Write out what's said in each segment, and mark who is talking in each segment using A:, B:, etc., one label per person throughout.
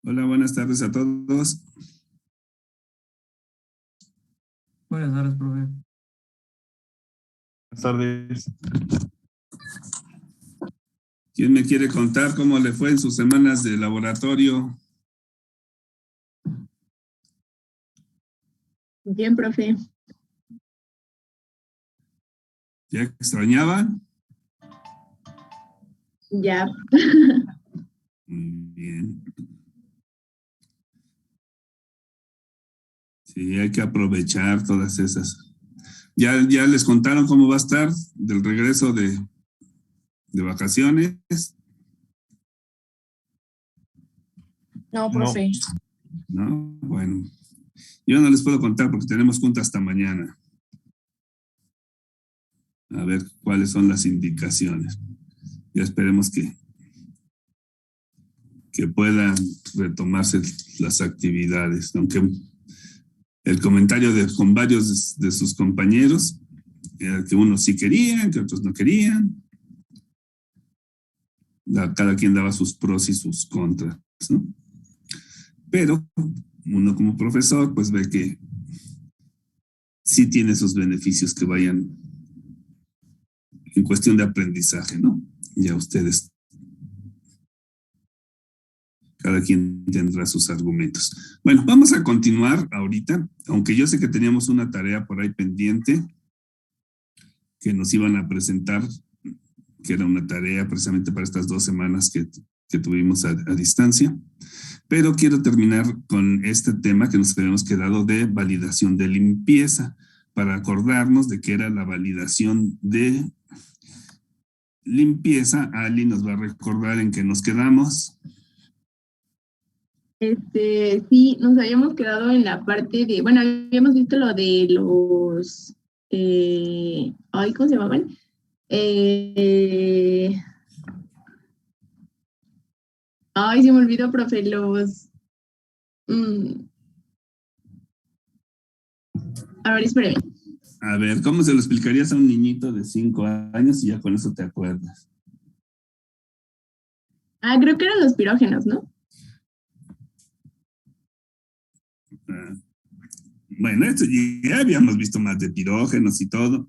A: Hola, buenas tardes a todos.
B: Buenas tardes, profe.
C: Buenas tardes.
A: ¿Quién me quiere contar cómo le fue en sus semanas de laboratorio?
D: Bien, profe.
A: ¿Ya extrañaban?
D: Ya.
A: Muy bien. Sí, hay que aprovechar todas esas. ¿Ya les contaron cómo va a estar del regreso de vacaciones?
D: No, profe.
A: No, bueno. Yo no les puedo contar porque tenemos junta hasta mañana. A ver cuáles son las indicaciones. Ya esperemos que puedan retomarse las actividades, aunque el comentario con varios de sus compañeros era que unos sí querían, que otros no querían. Cada quien daba sus pros y sus contras, ¿no? Pero uno como profesor pues ve que sí tiene esos beneficios que vayan en cuestión de aprendizaje, ¿no? Ya ustedes, cada quien tendrá sus argumentos. Bueno, vamos a continuar ahorita, aunque yo sé que teníamos una tarea por ahí pendiente que nos iban a presentar, que era una tarea precisamente para estas 2 semanas que tuvimos a distancia, pero quiero terminar con este tema que nos habíamos quedado de validación de limpieza, para acordarnos de que era la validación de limpieza. Ali nos va a recordar en qué nos quedamos.
D: Sí, nos habíamos quedado en la parte de, bueno, habíamos visto lo de los, ¿cómo se llamaban? Se me olvidó, profe, a ver, espérame.
A: A ver, ¿cómo se lo explicarías a un niñito de 5 años y ya con eso te acuerdas?
D: Creo que eran los pirógenos, ¿no?
A: Bueno, esto ya habíamos visto más de pirógenos y todo.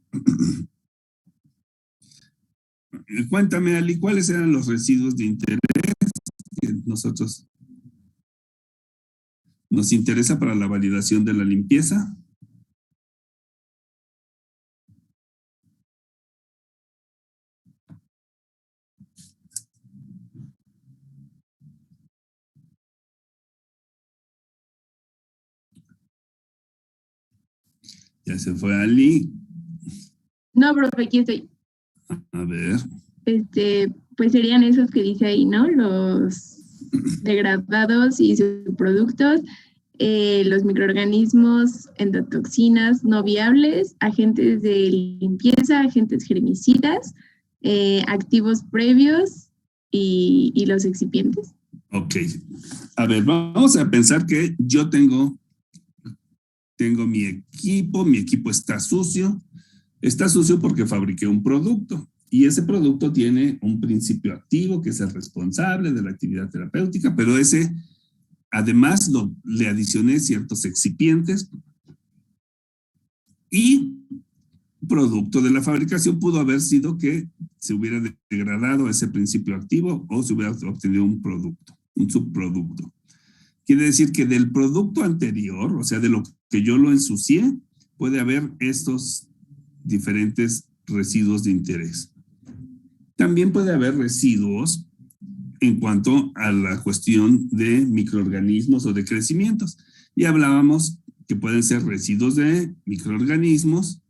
A: Cuéntame, Ali, ¿cuáles eran los residuos de interés que nosotros nos interesa para la validación de la limpieza? Ya se fue Ali.
D: No, profe, aquí estoy.
A: A ver.
D: Pues serían esos que dice ahí, ¿no? Los degradados y subproductos, los microorganismos, endotoxinas no viables, agentes de limpieza, agentes germicidas, activos previos y los excipientes.
A: Ok. A ver, vamos a pensar que yo tengo mi equipo está sucio. Está sucio porque fabriqué un producto y ese producto tiene un principio activo que es el responsable de la actividad terapéutica, pero ese además le adicioné ciertos excipientes y producto de la fabricación pudo haber sido que se hubiera degradado ese principio activo o se hubiera obtenido un producto, un subproducto. Quiere decir que del producto anterior, o sea, de lo que yo lo ensucié, puede haber estos diferentes residuos de interés. También puede haber residuos en cuanto a la cuestión de microorganismos o de crecimientos. Y hablábamos que pueden ser residuos de microorganismos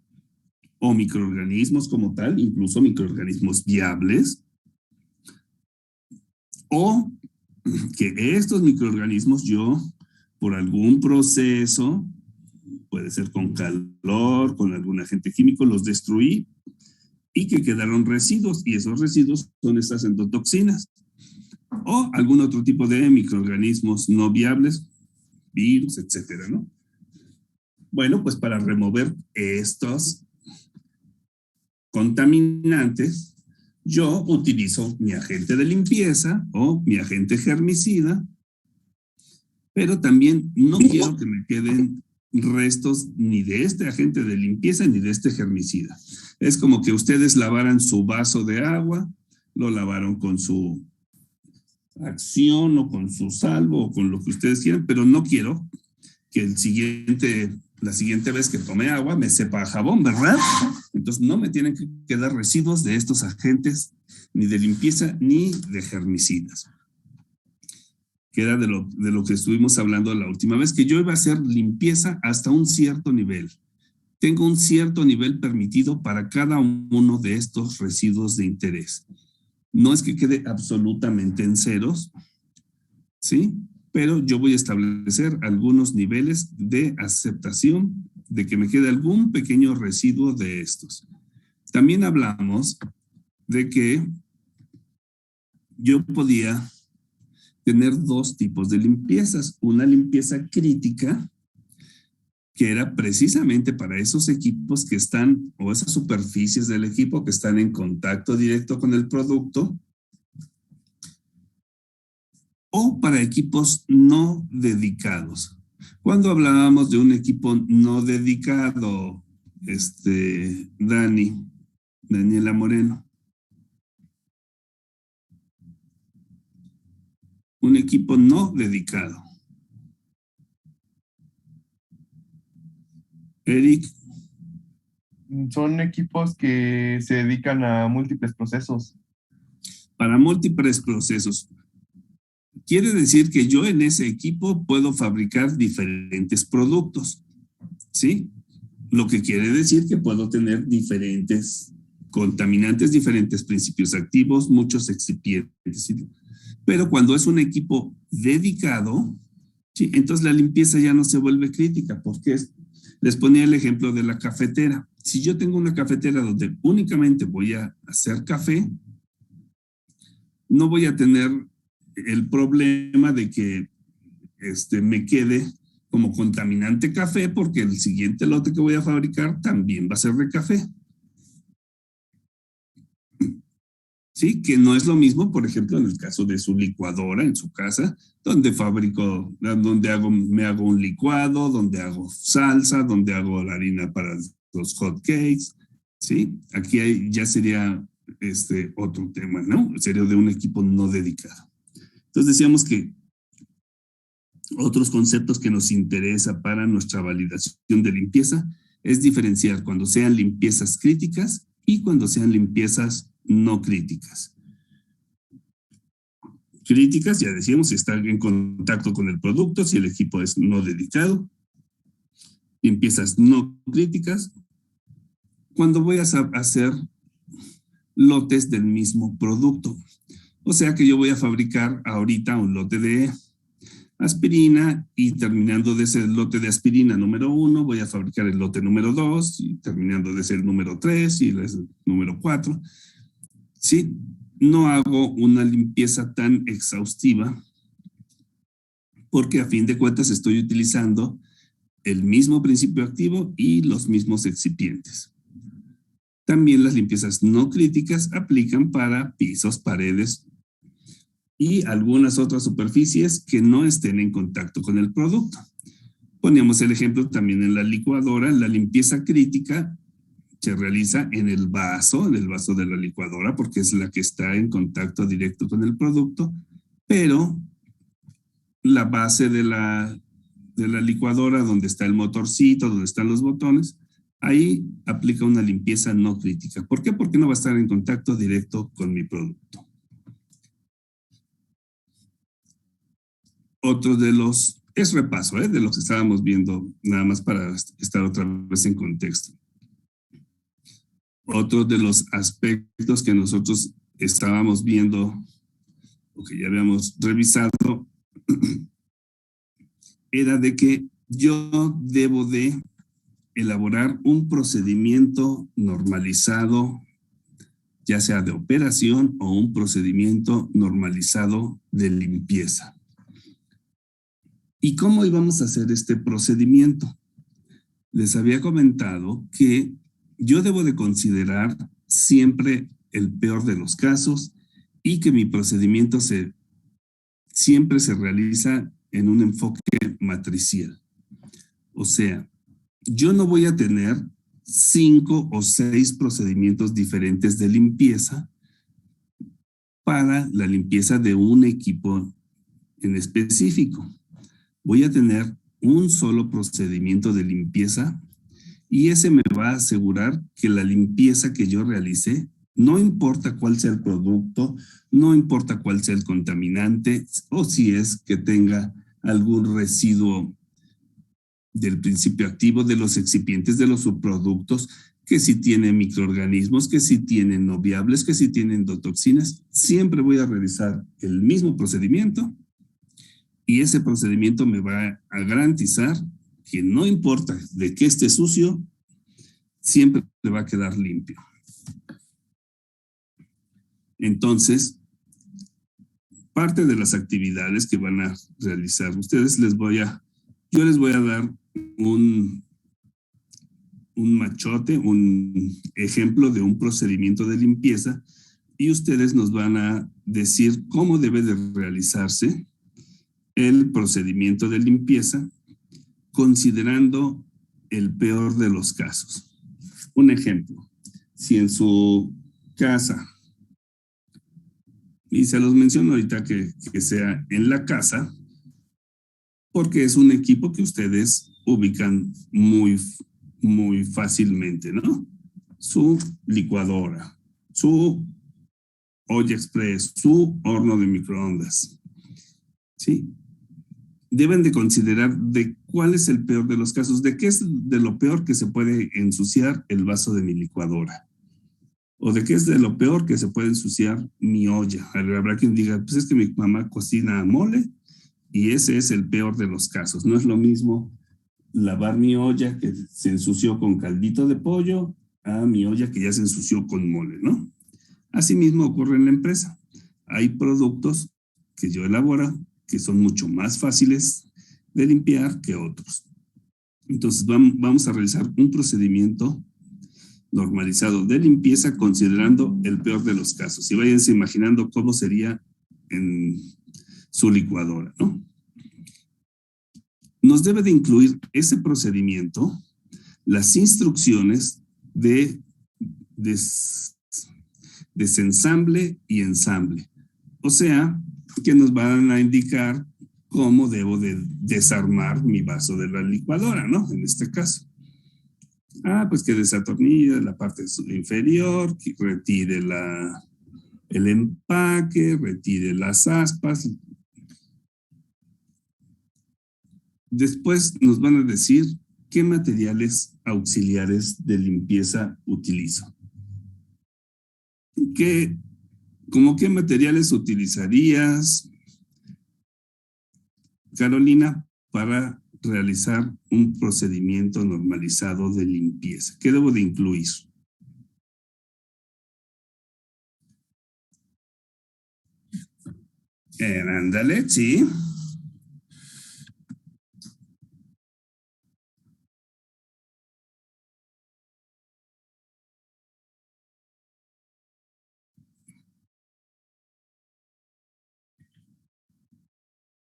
A: o microorganismos como tal, incluso microorganismos viables, o que estos microorganismos yo, por algún proceso, puede ser con calor, con algún agente químico, los destruí y que quedaron residuos, y esos residuos son estas endotoxinas o algún otro tipo de microorganismos no viables, virus, etcétera, ¿no? Bueno, pues para remover estos contaminantes, yo utilizo mi agente de limpieza o mi agente germicida Pero también no quiero que me queden restos ni de este agente de limpieza ni de este germicida. Es como que ustedes lavaran su vaso de agua, lo lavaron con su acción o con su salvo o con lo que ustedes quieran, pero no quiero que la siguiente vez que tome agua me sepa a jabón, ¿verdad? Entonces no me tienen que quedar residuos de estos agentes ni de limpieza ni de germicidas. Que era de lo que estuvimos hablando la última vez, que yo iba a hacer limpieza hasta un cierto nivel. Tengo un cierto nivel permitido para cada uno de estos residuos de interés. No es que quede absolutamente en ceros, ¿sí? Pero yo voy a establecer algunos niveles de aceptación de que me quede algún pequeño residuo de estos. También hablamos de que yo podía tener dos tipos de limpiezas. Una limpieza crítica, que era precisamente para esos equipos que están, o esas superficies del equipo que están en contacto directo con el producto, o para equipos no dedicados. Cuando hablábamos de un equipo no dedicado, Daniela Moreno, un equipo no dedicado. Eric.
C: Son equipos que se dedican a múltiples procesos.
A: Para múltiples procesos. Quiere decir que yo en ese equipo puedo fabricar diferentes productos, ¿sí? Lo que quiere decir que puedo tener diferentes contaminantes, diferentes principios activos, muchos excipientes. ¿Sí? Pero cuando es un equipo dedicado, ¿sí? Entonces la limpieza ya no se vuelve crítica, porque les ponía el ejemplo de la cafetera. Si yo tengo una cafetera donde únicamente voy a hacer café, no voy a tener el problema de que me quede como contaminante café, porque el siguiente lote que voy a fabricar también va a ser de café. Sí, que no es lo mismo, por ejemplo, en el caso de su licuadora en su casa, donde me hago un licuado, donde hago salsa, donde hago la harina para los hot cakes, ¿sí? Aquí ya sería otro tema, ¿no? Sería de un equipo no dedicado. Entonces decíamos que otros conceptos que nos interesa para nuestra validación de limpieza es diferenciar cuando sean limpiezas críticas y cuando sean limpiezas no críticas. Críticas, ya decíamos, si está en contacto con el producto, si el equipo es no dedicado. Limpiezas no críticas, cuando voy a hacer lotes del mismo producto. O sea que yo voy a fabricar ahorita un lote de aspirina y terminando de ese lote de aspirina número 1, voy a fabricar el lote número 2 y terminando de ser el número 3 y el número 4. ¿Sí? No hago una limpieza tan exhaustiva porque a fin de cuentas estoy utilizando el mismo principio activo y los mismos excipientes. También las limpiezas no críticas aplican para pisos, paredes y algunas otras superficies que no estén en contacto con el producto. Poníamos el ejemplo también en la licuadora. La limpieza crítica se realiza en el vaso de la licuadora, porque es la que está en contacto directo con el producto, pero la base de la licuadora, donde está el motorcito, donde están los botones, ahí aplica una limpieza no crítica. ¿Por qué? Porque no va a estar en contacto directo con mi producto. Otro es repaso, de lo que estábamos viendo, nada más para estar otra vez en contexto. Otro de los aspectos que nosotros estábamos viendo, o que ya habíamos revisado, era de que yo debo de elaborar un procedimiento normalizado, ya sea de operación o un procedimiento normalizado de limpieza. ¿Y cómo íbamos a hacer este procedimiento? Les había comentado que yo debo de considerar siempre el peor de los casos y que mi procedimiento siempre se realiza en un enfoque matricial. O sea, yo no voy a tener 5 o 6 procedimientos diferentes de limpieza para la limpieza de un equipo en específico. Voy a tener un solo procedimiento de limpieza y ese me va a asegurar que la limpieza que yo realice, no importa cuál sea el producto, no importa cuál sea el contaminante o si es que tenga algún residuo del principio activo, de los excipientes, de los subproductos, que si tienen microorganismos, que si tienen no viables, que si tienen endotoxinas, siempre voy a realizar el mismo procedimiento y ese procedimiento me va a garantizar que no importa de qué esté sucio, siempre le va a quedar limpio. Entonces, parte de las actividades que van a realizar ustedes, yo les voy a dar un machote, un ejemplo de un procedimiento de limpieza y ustedes nos van a decir cómo debe de realizarse el procedimiento de limpieza considerando el peor de los casos. Un ejemplo, si en su casa, y se los menciono ahorita que sea en la casa, porque es un equipo que ustedes ubican muy fácilmente, ¿no? Su licuadora, su olla express, su horno de microondas, ¿sí? Deben de considerar de cuál es el peor de los casos, de qué es de lo peor que se puede ensuciar el vaso de mi licuadora, o de qué es de lo peor que se puede ensuciar mi olla. Habrá quien diga, pues es que mi mamá cocina mole y ese es el peor de los casos. No es lo mismo lavar mi olla que se ensució con caldito de pollo a mi olla que ya se ensució con mole, ¿no? Asimismo ocurre en la empresa. Hay productos que yo elaboro que son mucho más fáciles de limpiar que otros. Entonces vamos a realizar un procedimiento normalizado de limpieza considerando el peor de los casos. Y váyanse imaginando cómo sería en su licuadora, ¿no? Nos debe de incluir ese procedimiento, las instrucciones de desensamble y ensamble. O sea, que nos van a indicar cómo debo de desarmar mi vaso de la licuadora, ¿no? En este caso. Pues que desatornille la parte inferior, que retire el empaque, retire las aspas. Después nos van a decir qué materiales auxiliares de limpieza utilizo. ¿Cómo qué materiales utilizarías, Carolina, para realizar un procedimiento normalizado de limpieza? ¿Qué debo de incluir? Ándale, sí.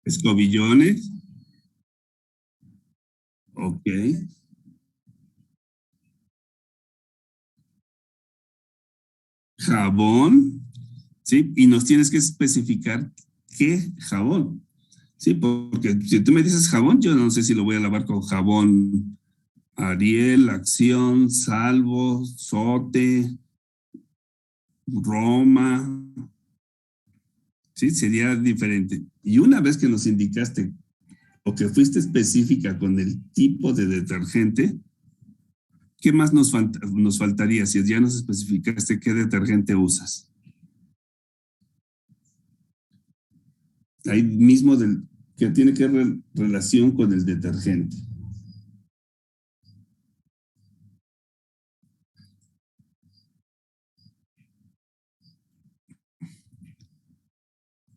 A: Escobillones. Ok. Jabón. Sí, y nos tienes que especificar qué jabón. Sí, porque si tú me dices jabón, yo no sé si lo voy a lavar con jabón Ariel, Acción, Salvo, Sote, Roma. Sí, sería diferente. Y una vez que nos indicaste o que fuiste específica con el tipo de detergente, ¿qué más nos faltaría si ya nos especificaste qué detergente usas? Ahí mismo que tiene que ver relación con el detergente.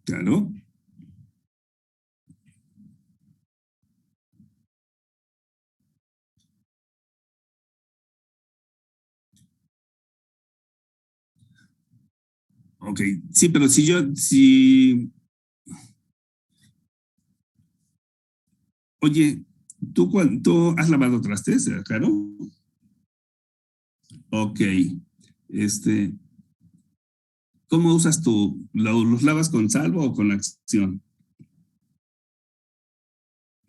A: Claro. Ok, sí, pero si Oye, ¿tú has lavado trastes, Caro? Ok. Este, ¿Cómo usas los lavas con salvo o con acción?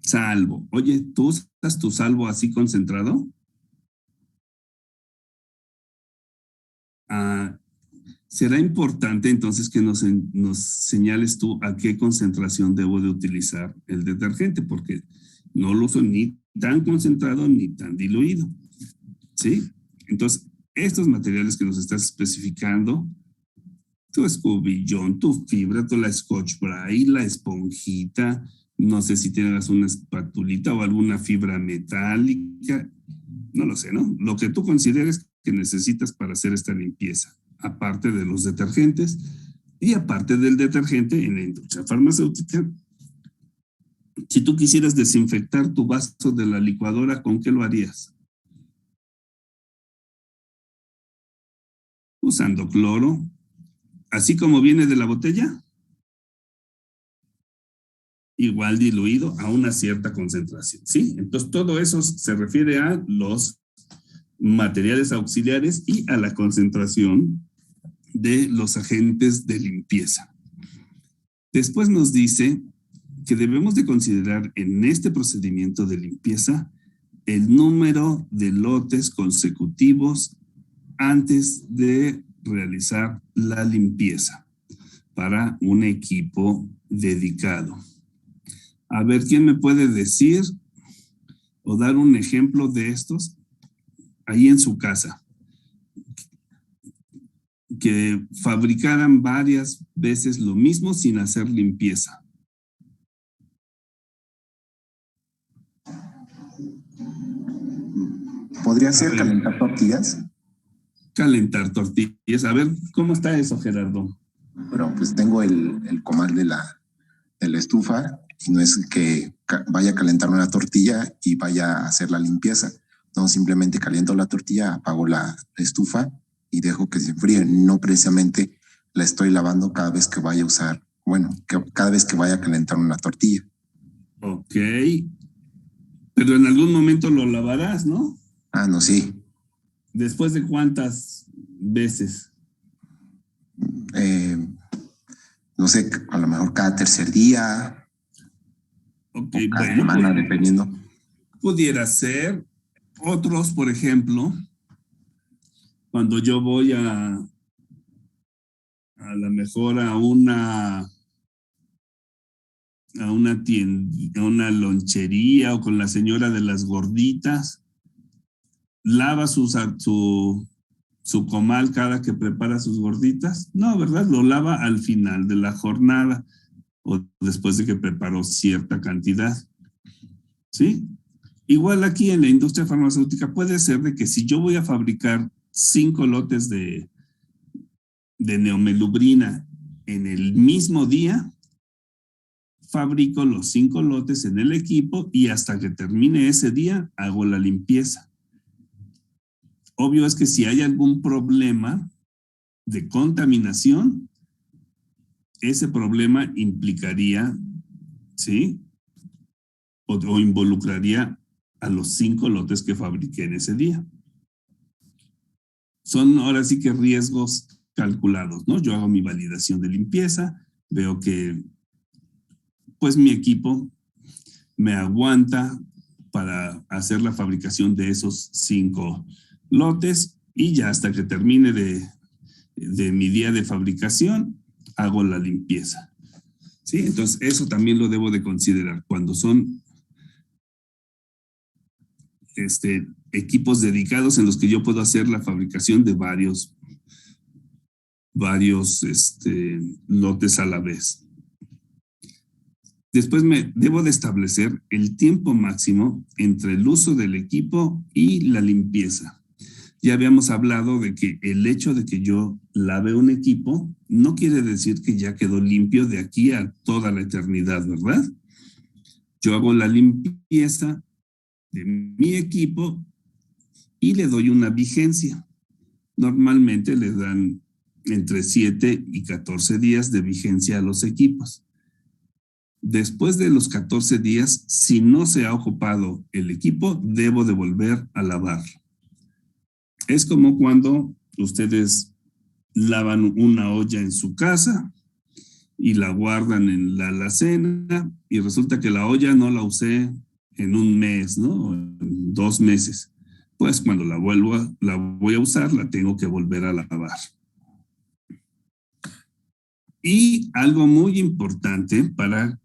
A: Salvo. Oye, ¿tú usas tu salvo así concentrado? Ah, será importante entonces que nos señales tú a qué concentración debo de utilizar el detergente, porque no lo uso ni tan concentrado ni tan diluido, ¿sí? Entonces, estos materiales que nos estás especificando, tu escobillón, tu fibra, tu la Scotch Brite, la esponjita, no sé si tienes una espatulita o alguna fibra metálica, no lo sé, ¿no? Lo que tú consideres que necesitas para hacer esta limpieza, aparte de los detergentes y aparte del detergente en la industria farmacéutica. Si tú quisieras desinfectar tu vaso de la licuadora, ¿con qué lo harías? Usando cloro, así como viene de la botella, igual diluido a una cierta concentración, ¿sí? Entonces todo eso se refiere a los materiales auxiliares y a la concentración de los agentes de limpieza. Después nos dice que debemos de considerar en este procedimiento de limpieza el número de lotes consecutivos antes de realizar la limpieza para un equipo dedicado. A ver, ¿quién me puede decir o dar un ejemplo de estos ahí en su casa? Que fabricaran varias veces lo mismo sin hacer limpieza.
E: ¿Podría ser calentar tortillas?
A: Calentar tortillas. A ver, ¿cómo está eso, Gerardo?
E: Bueno, pues tengo el comal de la estufa y no es que vaya a calentar una tortilla y vaya a hacer la limpieza. No, simplemente caliento la tortilla, apago la estufa y dejo que se enfríe. No precisamente la estoy lavando cada vez que vaya a usar, cada vez que vaya a calentar una tortilla.
A: Ok. Pero en algún momento lo lavarás, ¿no?
E: Ah, no, sí.
A: ¿Después de cuántas veces?
E: No sé, a lo mejor cada tercer día.
A: Ok,
E: o cada
A: bueno,
E: semana, dependiendo.
A: Pudiera ser. Otros, por ejemplo, cuando yo voy a lo mejor a una tienda, a una lonchería o con la señora de las gorditas, lava su comal cada que prepara sus gorditas. No, ¿verdad? Lo lava al final de la jornada o después de que preparó cierta cantidad. ¿Sí? Igual aquí en la industria farmacéutica puede ser de que si yo voy a fabricar 5 lotes de neomelubrina en el mismo día, fabrico los 5 lotes en el equipo y hasta que termine ese día hago la limpieza. Obvio es que si hay algún problema de contaminación, ese problema implicaría, ¿sí? O involucraría a los 5 lotes que fabriqué en ese día. Son ahora sí que riesgos calculados, ¿no? Yo hago mi validación de limpieza, veo que pues mi equipo me aguanta para hacer la fabricación de esos 5 lotes y ya hasta que termine de mi día de fabricación, hago la limpieza. ¿Sí? Entonces, eso también lo debo de considerar cuando son equipos dedicados en los que yo puedo hacer la fabricación de varios lotes a la vez. Después debo de establecer el tiempo máximo entre el uso del equipo y la limpieza. Ya habíamos hablado de que el hecho de que yo lave un equipo no quiere decir que ya quedó limpio de aquí a toda la eternidad, ¿verdad? Yo hago la limpieza de mi equipo y le doy una vigencia. Normalmente le dan entre 7 y 14 días de vigencia a los equipos. Después de los 14 días, si no se ha ocupado el equipo, debo de volver a lavar. Es como cuando ustedes lavan una olla en su casa y la guardan en la alacena y resulta que la olla no la usé en un mes, ¿no? En 2 meses. Pues cuando la voy a usar, la tengo que volver a lavar. Y algo muy importante para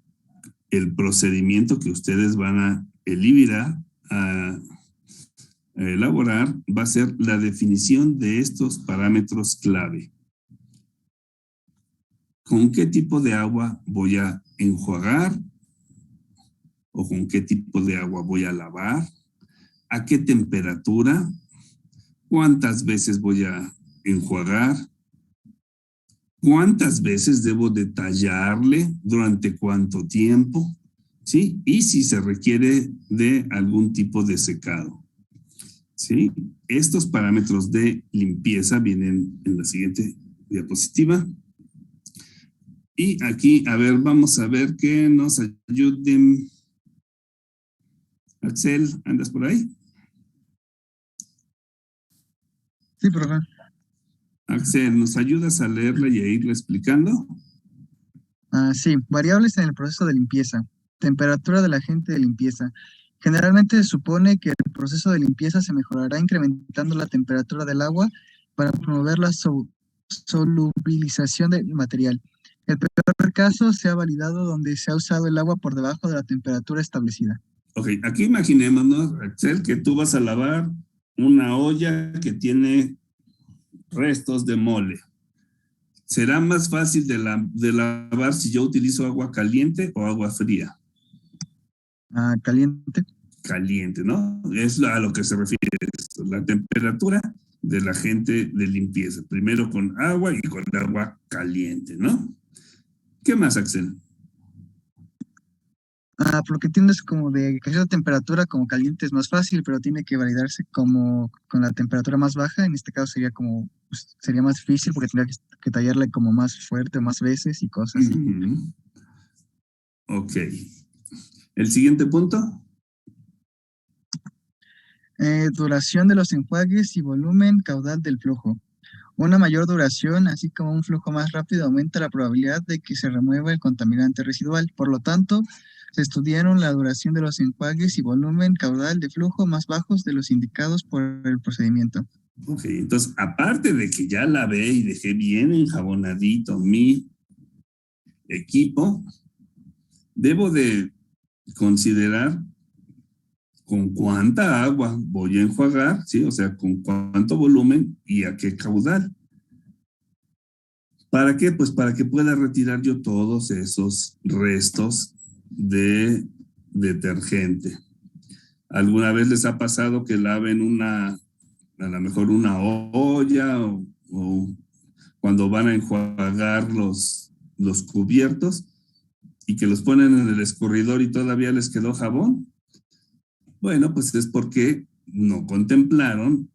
A: el procedimiento que ustedes van a elaborar va a ser la definición de estos parámetros clave. ¿Con qué tipo de agua voy a enjuagar? ¿O con qué tipo de agua voy a lavar? ¿A qué temperatura? ¿Cuántas veces voy a enjuagar? ¿Cuántas veces debo detallarle? ¿Durante cuánto tiempo? ¿Sí? Y si se requiere de algún tipo de secado. ¿Sí? Estos parámetros de limpieza vienen en la siguiente diapositiva. Y aquí, a ver, vamos a ver que nos ayuden. Axel, ¿andas por ahí?
F: Sí, profe.
A: Axel, ¿nos ayudas a leerla y a irla explicando?
F: Sí, variables en el proceso de limpieza. Temperatura del agente de limpieza. Generalmente se supone que el proceso de limpieza se mejorará incrementando la temperatura del agua para promover la solubilización del material. El peor caso se ha validado donde se ha usado el agua por debajo de la temperatura establecida.
A: Ok, aquí imaginémonos, Axel, que tú vas a lavar una olla que tiene restos de mole. ¿Será más fácil de lavar si yo utilizo agua caliente o agua fría?
F: Caliente.
A: Caliente, ¿no? Es a lo que se refiere esto, la temperatura del agente de limpieza. Primero con agua y con agua caliente, ¿no? ¿Qué más, Axel?
F: Por lo que entiendes como de que esa temperatura como caliente es más fácil, pero tiene que validarse como con la temperatura más baja. En este caso sería como, pues, sería más difícil porque tendría que tallarle como más fuerte, más veces y cosas así.
A: Ok. ¿El siguiente punto?
F: Duración de los enjuagues y volumen caudal del flujo. Una mayor duración, así como un flujo más rápido, aumenta la probabilidad de que se remueva el contaminante residual. Por lo tanto, se estudiaron la duración de los enjuagues y volumen caudal de flujo más bajos de los indicados por el procedimiento.
A: Ok, entonces, aparte de que ya lavé y dejé bien enjabonadito mi equipo, debo de considerar con cuánta agua voy a enjuagar, ¿sí? O sea, con cuánto volumen y a qué caudal. ¿Para qué? Pues para que pueda retirar yo todos esos restos de detergente. ¿Alguna vez les ha pasado que laven a lo mejor una olla o cuando van a enjuagar los cubiertos y que los ponen en el escurridor y todavía les quedó jabón? Bueno, pues es porque no contemplaron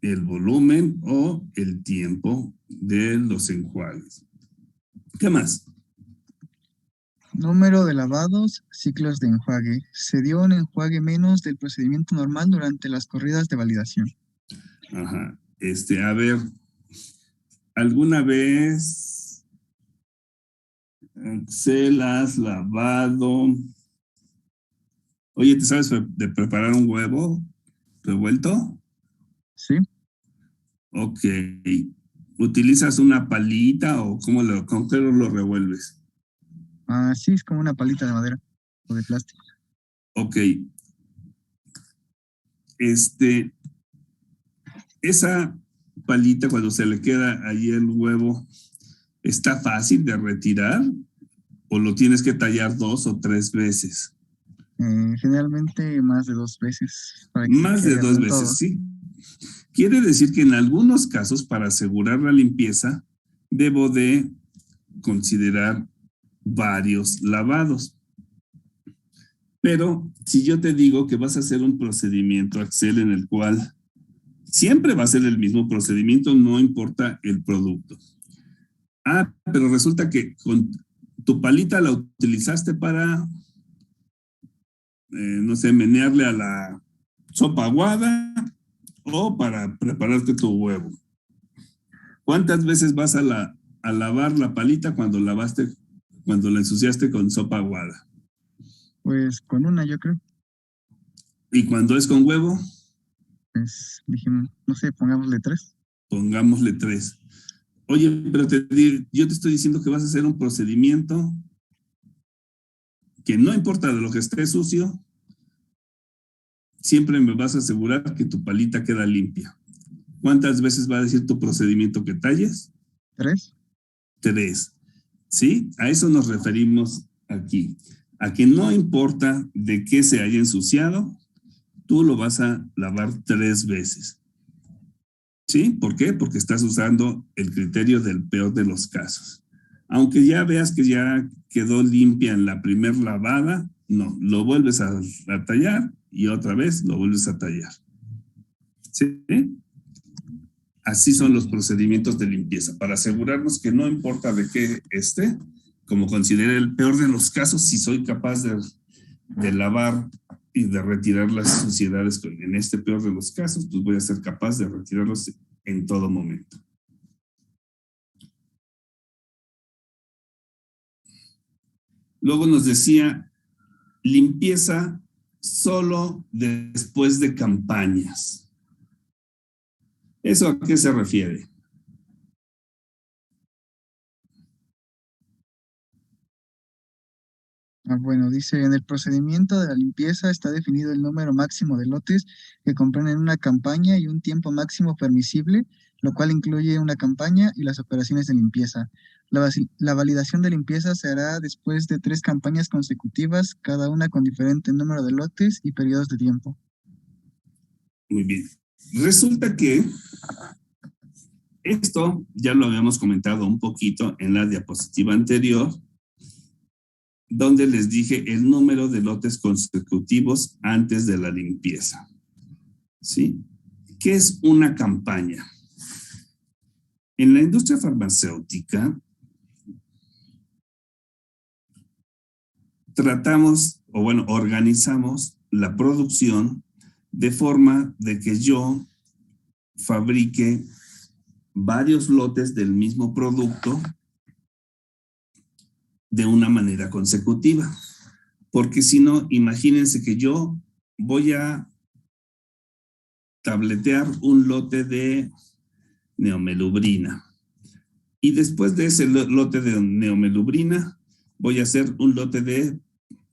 A: el volumen o el tiempo de los enjuagues. ¿Qué más?
F: Número de lavados, ciclos de enjuague. Se dio un enjuague menos del procedimiento normal durante las corridas de validación.
A: Ajá. A ver, ¿alguna vez se las has lavado? Oye, ¿te sabes de preparar un huevo revuelto?
F: Sí.
A: Ok. ¿Utilizas una palita o con qué lo revuelves?
F: Sí, es como una palita de madera o de plástico.
A: Ok. Esa palita, cuando se le queda ahí el huevo, ¿está fácil de retirar o lo tienes que tallar 2 o 3 veces?
F: Generalmente más de 2 veces.
A: Más de 2 veces, sí. Quiere decir que en algunos casos, para asegurar la limpieza, debo de considerar varios lavados. Pero si yo te digo que vas a hacer un procedimiento, Axel, en el cual siempre va a ser el mismo procedimiento, no importa el producto. Pero resulta que tu palita la utilizaste para, no sé, menearle a la sopa aguada o para prepararte tu huevo. ¿Cuántas veces vas a lavar la palita cuando la ensuciaste con sopa aguada?
F: Pues con una, yo creo.
A: ¿Y cuando es con huevo?
F: Pues dijimos, no sé, pongámosle 3.
A: Pongámosle 3. Oye, pero yo te estoy diciendo que vas a hacer un procedimiento que no importa de lo que esté sucio, siempre me vas a asegurar que tu palita queda limpia. ¿Cuántas veces va a decir tu procedimiento que talles?
F: 3.
A: 3. ¿Sí? A eso nos referimos aquí. A que no importa de qué se haya ensuciado, tú lo vas a lavar 3 veces. ¿Sí? ¿Por qué? Porque estás usando el criterio del peor de los casos. Aunque ya veas que ya quedó limpia en la primera lavada, no, lo vuelves a tallar y otra vez lo vuelves a tallar. ¿Sí? Así son los procedimientos de limpieza, para asegurarnos que no importa de qué esté, como considere el peor de los casos, si soy capaz de lavar y de retirar las suciedades en este peor de los casos, pues voy a ser capaz de retirarlos en todo momento. Luego nos decía, limpieza solo después de campañas. ¿Eso a qué se refiere?
F: Bueno, dice, en el procedimiento de la limpieza está definido el número máximo de lotes que comprenden una campaña y un tiempo máximo permisible, lo cual incluye una campaña y las operaciones de limpieza. La validación de limpieza se hará después de 3 campañas consecutivas, cada una con diferente número de lotes y periodos de tiempo.
A: Muy bien. Resulta que esto ya lo habíamos comentado un poquito en la diapositiva anterior, donde les dije el número de lotes consecutivos antes de la limpieza. ¿Sí? ¿Qué es una campaña? En la industria farmacéutica, organizamos la producción de forma de que yo fabrique varios lotes del mismo producto de una manera consecutiva. Porque si no, imagínense que yo voy a tabletear un lote de neomelubrina. Y después de ese lote de neomelubrina, voy a hacer un lote de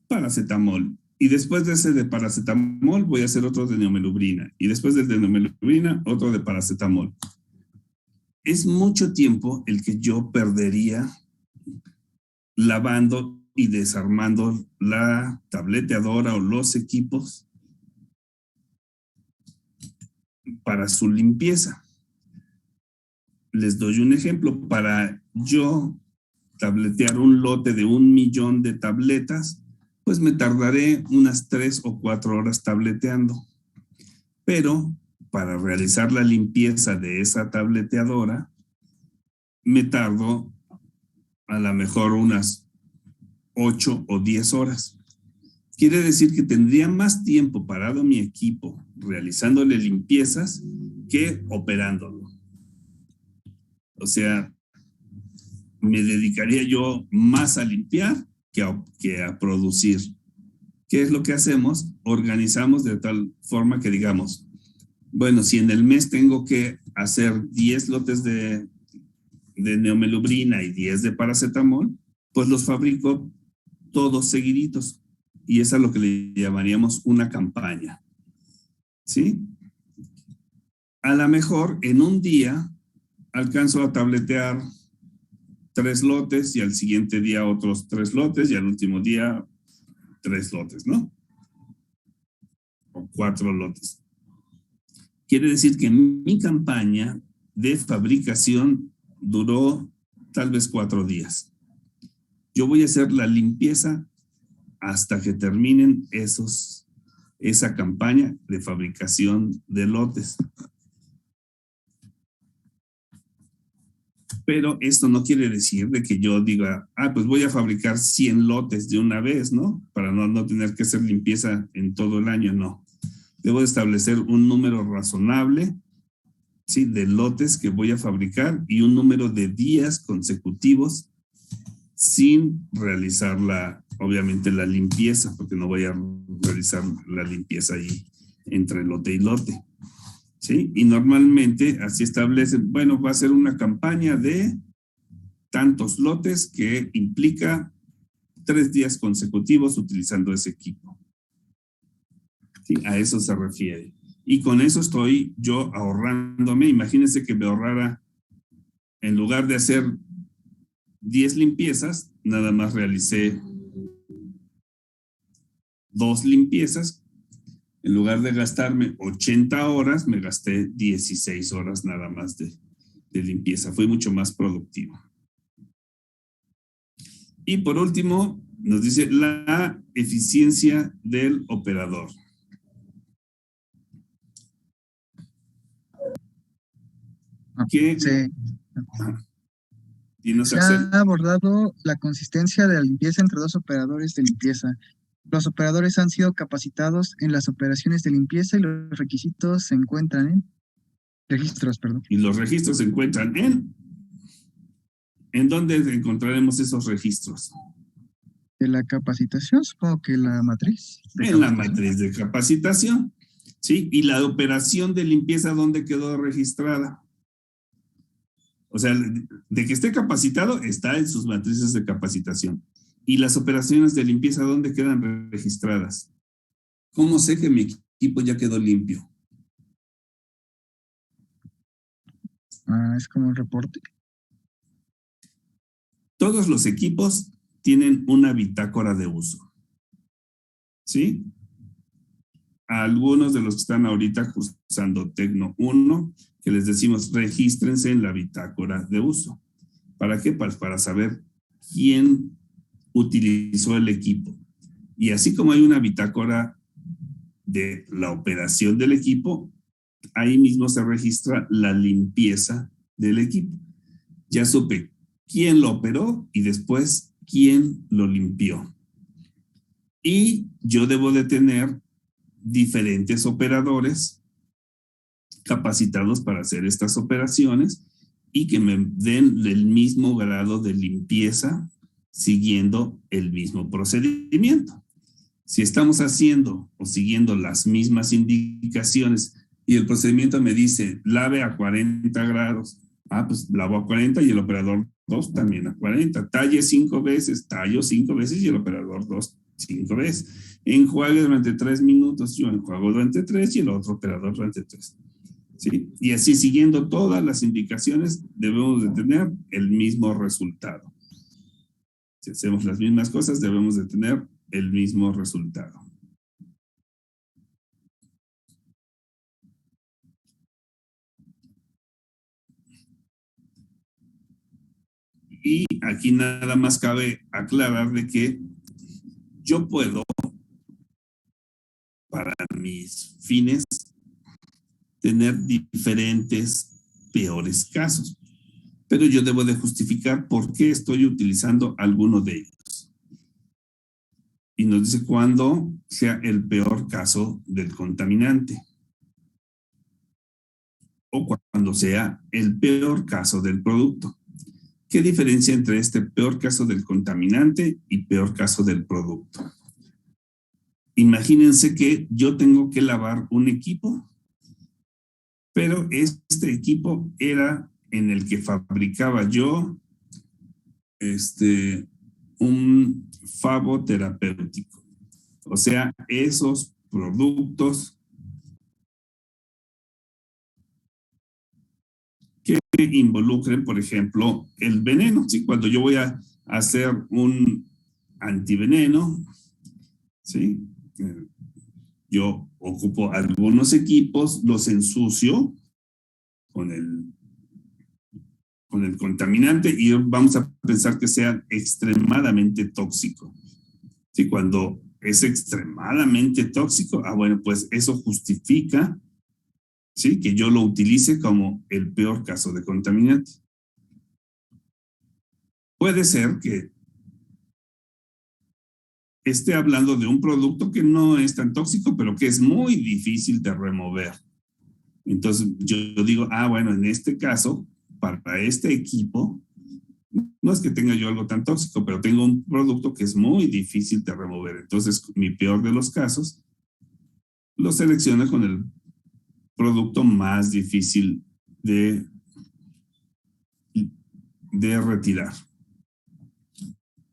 A: paracetamol. Y después de ese de paracetamol, voy a hacer otro de neomelubrina. Y después del de neomelubrina, otro de paracetamol. Es mucho tiempo el que yo perdería lavando y desarmando la tableteadora o los equipos para su limpieza. Les doy un ejemplo. Para yo tabletear un lote de 1 millón de tabletas, pues me tardaré unas 3 o 4 horas tableteando. Pero para realizar la limpieza de esa tableteadora, me tardo a lo mejor unas 8 o 10 horas. Quiere decir que tendría más tiempo parado mi equipo realizándole limpiezas que operándolo. O sea, me dedicaría yo más a limpiar que a producir. ¿Qué es lo que hacemos? Organizamos de tal forma que digamos, bueno, si en el mes tengo que hacer 10 lotes de neomelubrina y 10 de paracetamol, pues los fabrico todos seguiditos. Y es a lo que le llamaríamos una campaña. ¿Sí? A lo mejor en un día alcanzo a tabletear 3 lotes y al siguiente día otros 3 lotes y al último día 3 lotes, ¿no? O 4 lotes. Quiere decir que mi campaña de fabricación duró tal vez 4 días. Yo voy a hacer la limpieza hasta que terminen esa campaña de fabricación de lotes. Pero esto no quiere decir de que yo diga, pues voy a fabricar 100 lotes de una vez, ¿no? Para no tener que hacer limpieza en todo el año, no. Debo establecer un número razonable, ¿sí? De lotes que voy a fabricar y un número de días consecutivos sin realizar obviamente la limpieza, porque no voy a realizar la limpieza ahí entre lote y lote. ¿Sí? Y normalmente así establecen, bueno, va a ser una campaña de tantos lotes que implica 3 días consecutivos utilizando ese equipo. ¿Sí? A eso se refiere. Y con eso estoy yo ahorrándome. Imagínense que me ahorrara, en lugar de hacer 10 limpiezas, nada más realicé 2 limpiezas. En lugar de gastarme 80 horas, me gasté 16 horas nada más de limpieza. Fue mucho más productivo. Y por último, nos dice la eficiencia del operador. ¿Qué?
F: Sí.
A: Dinos,
F: Se
A: Axel.
F: ha abordado la consistencia de la limpieza entre 2 operadores de limpieza. Los operadores han sido capacitados en las operaciones de limpieza y los requisitos se encuentran en registros, perdón.
A: Y los registros se encuentran ¿en dónde encontraremos esos registros?
F: De la capacitación, supongo que la matriz.
A: En la matriz de capacitación, ¿sí? Y la operación de limpieza, ¿dónde quedó registrada? O sea, de que esté capacitado, está en sus matrices de capacitación. ¿Y las operaciones de limpieza dónde quedan registradas? ¿Cómo sé que mi equipo ya quedó limpio?
F: Es como un reporte.
A: Todos los equipos tienen una bitácora de uso. ¿Sí? Algunos de los que están ahorita cursando Tecno 1, que les decimos, regístrense en la bitácora de uso. ¿Para qué? Para saber quién utilizó el equipo. Y así como hay una bitácora de la operación del equipo, ahí mismo se registra la limpieza del equipo. Ya supe quién lo operó y después quién lo limpió. Y yo debo de tener diferentes operadores capacitados para hacer estas operaciones y que me den el mismo grado de limpieza siguiendo el mismo procedimiento. Si estamos haciendo o siguiendo las mismas indicaciones y el procedimiento me dice lave a 40 grados, pues lavo a 40 y el operador 2 también a 40, talle 5 veces, tallo 5 veces y el operador 2 5 veces. Enjuague durante 3 minutos, yo enjuago durante 3 y el otro operador durante 3. ¿Sí? Y así siguiendo todas las indicaciones debemos de tener el mismo resultado. Si hacemos las mismas cosas debemos de tener el mismo resultado. Y aquí nada más cabe aclarar de que yo puedo, para mis fines, tener diferentes peores casos, pero yo debo de justificar por qué estoy utilizando alguno de ellos. Y nos dice cuándo sea el peor caso del contaminante o cuando sea el peor caso del producto. ¿Qué diferencia entre este peor caso del contaminante y peor caso del producto? Imagínense que yo tengo que lavar un equipo, pero este equipo era en el que fabricaba yo un favo terapéutico. O sea, esos productos que involucren, por ejemplo, el veneno. ¿Sí? Cuando yo voy a hacer un antiveneno, ¿sí? Yo ocupo algunos equipos, los ensucio con el contaminante y vamos a pensar que sea extremadamente tóxico. ¿Sí? Cuando es extremadamente tóxico, bueno, pues eso justifica, ¿sí?, que yo lo utilice como el peor caso de contaminante. puede ser que esté hablando de un producto que no es tan tóxico, pero que es muy difícil de remover. Entonces yo digo, bueno, en este caso, para este equipo, no es que tenga yo algo tan tóxico, pero tengo un producto que es muy difícil de remover. Entonces, mi peor de los casos, lo selecciono con el producto más difícil de retirar.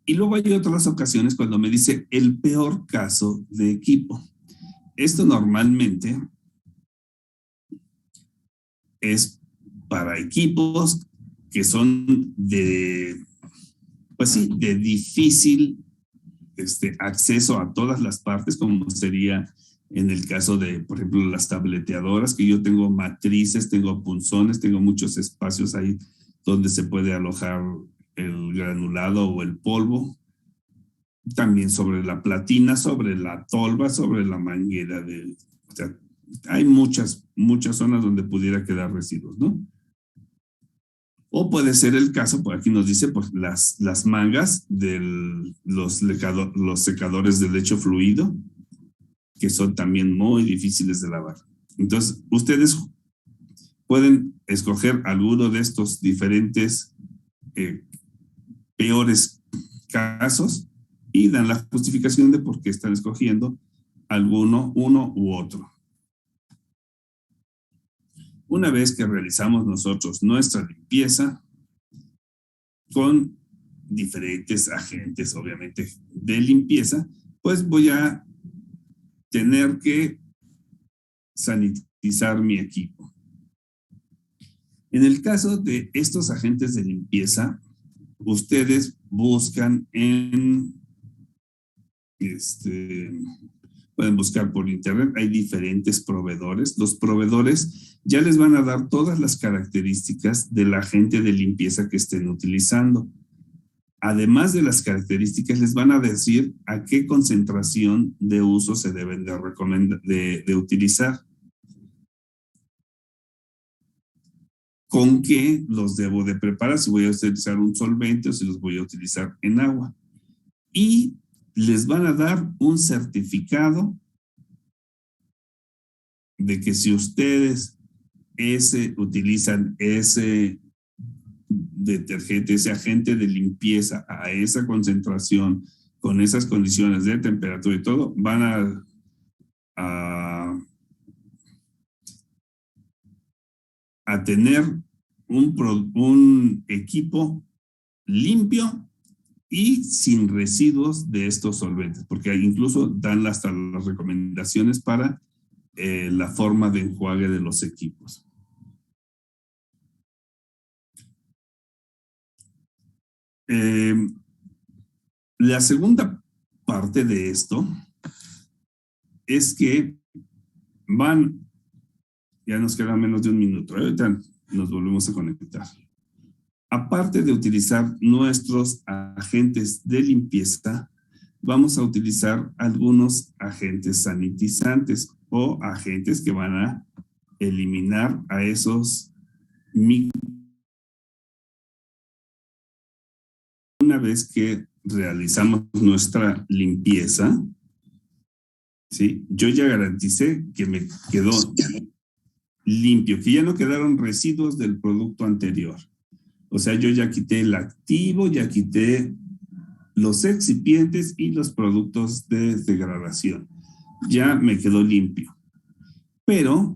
A: Y luego hay otras ocasiones cuando me dice el peor caso de equipo. Esto normalmente es para equipos que son de difícil acceso a todas las partes, como sería en el caso de, por ejemplo, las tableteadoras, que yo tengo matrices, tengo punzones, tengo muchos espacios ahí donde se puede alojar el granulado o el polvo. También sobre la platina, sobre la tolva, sobre la manguera. O sea, hay muchas zonas donde pudiera quedar residuos, ¿no? O puede ser el caso, por aquí nos dice, pues las mangas de los secadores de lecho fluido, que son también muy difíciles de lavar. Entonces, ustedes pueden escoger alguno de estos diferentes peores casos y dan la justificación de por qué están escogiendo uno u otro. Una vez que realizamos nosotros nuestra limpieza con diferentes agentes, obviamente, de limpieza, pues voy a tener que sanitizar mi equipo. En el caso de estos agentes de limpieza, ustedes buscan pueden buscar por internet, hay diferentes proveedores. Los proveedores ya les van a dar todas las características del agente de limpieza que estén utilizando. Además de las características, les van a decir a qué concentración de uso se deben de utilizar. ¿Con qué los debo de preparar? Si voy a utilizar un solvente o si los voy a utilizar en agua. Y les van a dar un certificado de que si ustedes utilizan ese detergente, ese agente de limpieza a esa concentración, con esas condiciones de temperatura y todo, van a tener un equipo limpio y sin residuos de estos solventes, porque incluso dan hasta las recomendaciones para la forma de enjuague de los equipos. La segunda parte de esto es que ya nos queda menos de un minuto, ahorita nos volvemos a conectar. Aparte de utilizar nuestros agentes de limpieza, vamos a utilizar algunos agentes sanitizantes o agentes que van a eliminar a esos Una vez que realizamos nuestra limpieza, ¿sí? Yo ya garanticé que me quedó limpio, que ya no quedaron residuos del producto anterior. O sea, yo ya quité el activo, ya quité los excipientes y los productos de degradación. Ya me quedó limpio. Pero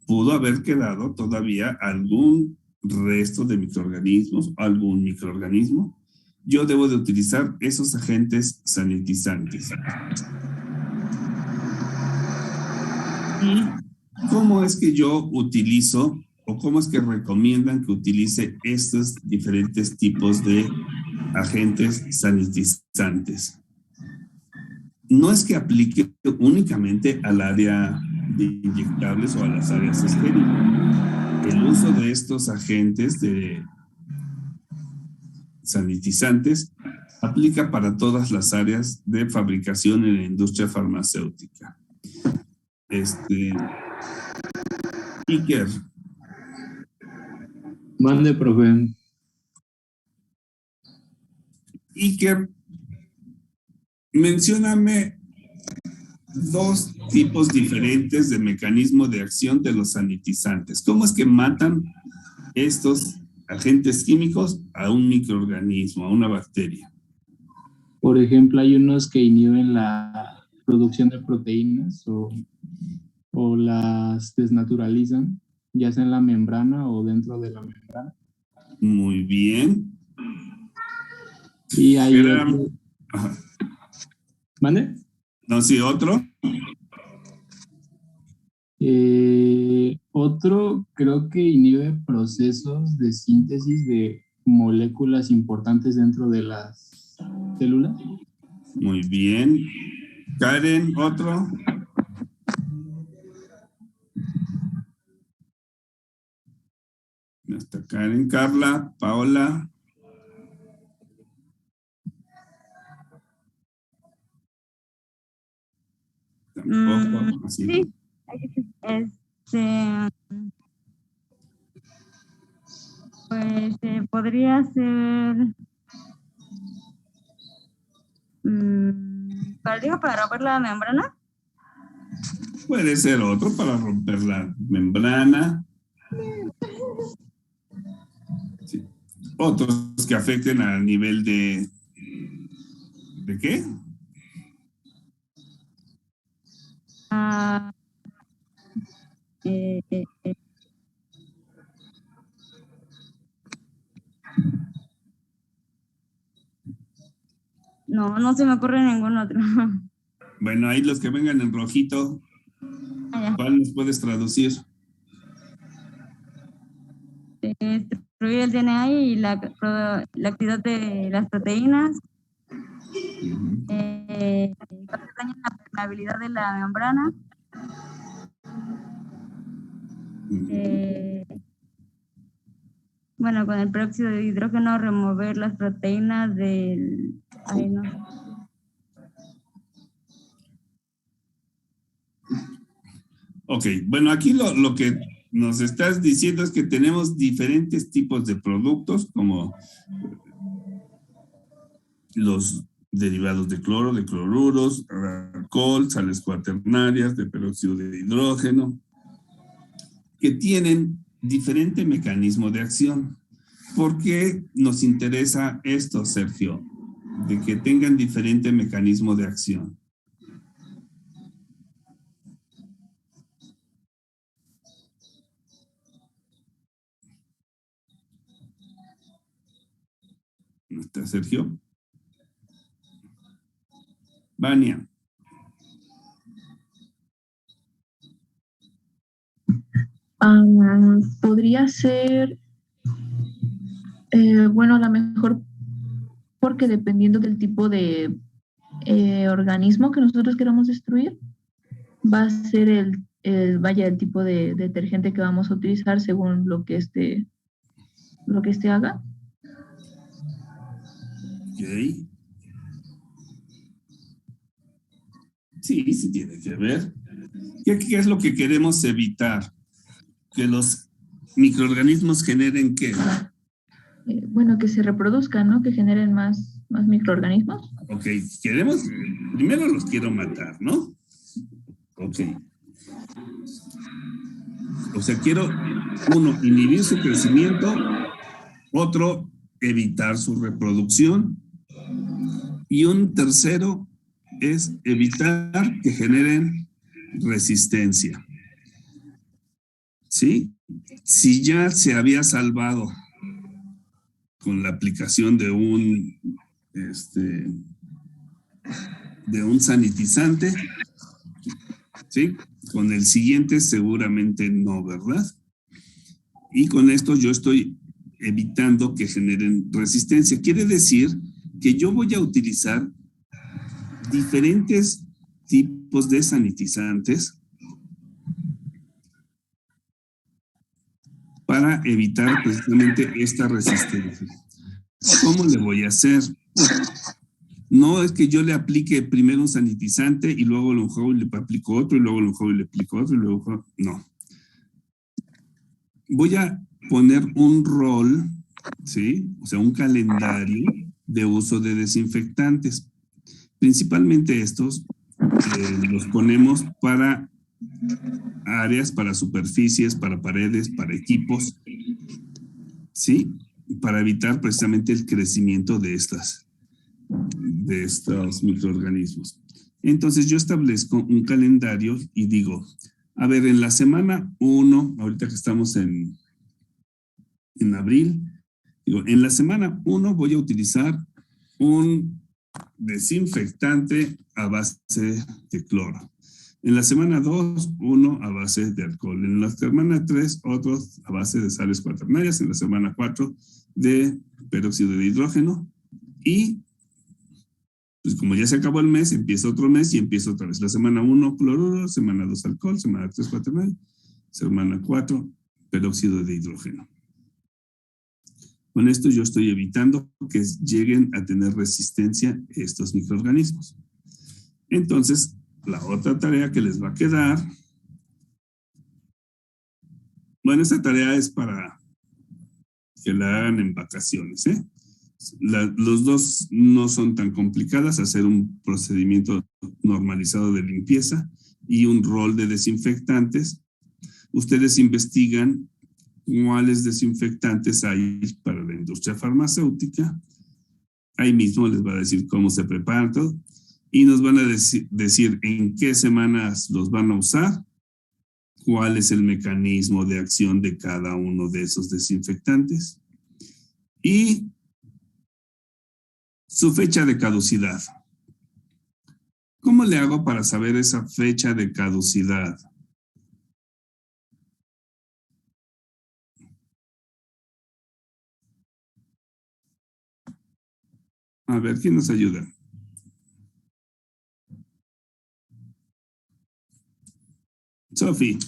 A: pudo haber quedado todavía algún resto de microorganismos, algún microorganismo. Yo debo de utilizar esos agentes sanitizantes. ¿Y cómo es que yo utilizo o cómo es que recomiendan que utilice estos diferentes tipos de agentes sanitizantes? No es que aplique únicamente al área de inyectables o a las áreas estériles. El uso de estos agentes de sanitizantes aplica para todas las áreas de fabricación en la industria farmacéutica. Iker.
B: Mande, profe.
A: Y que mencióname dos tipos diferentes de mecanismo de acción de los sanitizantes. ¿Cómo es que matan estos agentes químicos a un microorganismo, a una bacteria?
G: Por ejemplo, hay unos que inhiben la producción de proteínas o las desnaturalizan, ya sea en la membrana o dentro de la membrana.
A: Muy bien.
G: Y hay
A: Era-
G: otro...
A: Ajá.
G: ¿Mande?
A: No, sí, otro.
G: Otro creo que inhibe procesos de síntesis de moléculas importantes dentro de las células.
A: Muy bien. Karen, otro. Ya está Karen, Carla, Paola. Tampoco, así.
H: Sí, pues podría ser para romper la membrana.
A: Puede ser otro para romper la membrana. Sí. Otros que afecten a nivel ¿de qué?
H: Ah, no se me ocurre ningún otro.
A: Bueno, ahí los que vengan en rojito,
H: Ya.
A: ¿cuál nos puedes traducir?
H: Destruir el DNA y la actividad de las proteínas. Daña la permeabilidad de la membrana. Bueno, con el peróxido de hidrógeno remover las proteínas del... Ay, no.
A: Ok, bueno, aquí lo que nos estás diciendo es que tenemos diferentes tipos de productos, como los derivados de cloro, de cloruros, alcohol, sales cuaternarias, de peróxido de hidrógeno, que tienen diferente mecanismo de acción. ¿Por qué nos interesa esto, Sergio? De que tengan diferente mecanismo de acción. ¿No está Sergio? Vania.
D: Podría ser, bueno, a lo mejor porque dependiendo del tipo de organismo que nosotros queramos destruir, va a ser el tipo de detergente que vamos a utilizar según lo que este haga.
A: Ok. Sí, sí tiene que ver. ¿Qué es lo que queremos evitar? Que los microorganismos generen ¿qué?
D: Bueno, que se reproduzcan, ¿no? Que generen más microorganismos.
A: Ok, primero los quiero matar, ¿no? Ok. O sea, quiero, uno, inhibir su crecimiento, otro, evitar su reproducción, y un tercero es evitar que generen resistencia. ¿Sí? Si ya se había salvado con la aplicación de un sanitizante, ¿sí? Con el siguiente seguramente no, ¿verdad? Y con esto yo estoy evitando que generen resistencia. Quiere decir que yo voy a utilizar diferentes tipos de sanitizantes para evitar precisamente esta resistencia. ¿Cómo le voy a hacer? No es que yo le aplique primero un sanitizante y luego lo enjuago y le aplico otro y luego lo enjuago y le aplico otro y luego no. Voy a poner un rol, ¿sí? O sea, un calendario de uso de desinfectantes. Principalmente estos los ponemos para áreas, para superficies, para paredes, para equipos, ¿sí? Para evitar precisamente el crecimiento de estos microorganismos. Entonces yo establezco un calendario y digo, a ver, en la semana 1, ahorita que estamos en abril, digo, en la semana 1 voy a utilizar un desinfectante a base de cloro. En la semana 2, uno a base de alcohol. En la semana 3, otros a base de sales cuaternarias. En la semana 4, de peróxido de hidrógeno. Y pues como ya se acabó el mes, empieza otro mes y empieza otra vez. La semana 1, cloruro. Semana 2, alcohol. Semana 3, cuaternario. Semana 4, peróxido de hidrógeno. Con esto yo estoy evitando que lleguen a tener resistencia estos microorganismos. Entonces, la otra tarea que les va a quedar, bueno, esta tarea es para que la hagan en vacaciones, ¿eh? Los dos no son tan complicadas, hacer un procedimiento normalizado de limpieza y un rol de desinfectantes. Ustedes investigan cuáles desinfectantes hay para la industria farmacéutica. Ahí mismo les va a decir cómo se preparan todo. Y nos van a decir en qué semanas los van a usar, cuál es el mecanismo de acción de cada uno de esos desinfectantes y su fecha de caducidad. ¿Cómo le hago para saber esa fecha de caducidad? A ver, ¿quién nos ayuda? Sofi.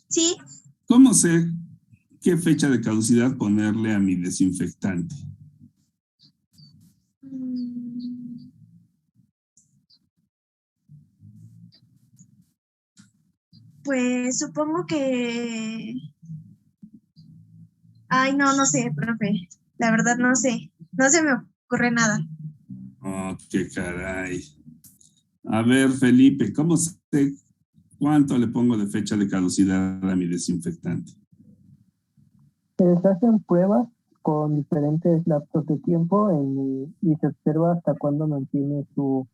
I: Sí.
A: ¿Cómo sé qué fecha de caducidad ponerle a mi desinfectante?
I: Pues supongo que... Ay, no sé, profe. La verdad no sé. No se me ocurre nada.
A: Oh, qué caray. A ver, Felipe, ¿cómo sé cuánto le pongo de fecha de caducidad a mi desinfectante?
J: Se hacen pruebas con diferentes lapsos de tiempo y se observa hasta cuándo mantiene su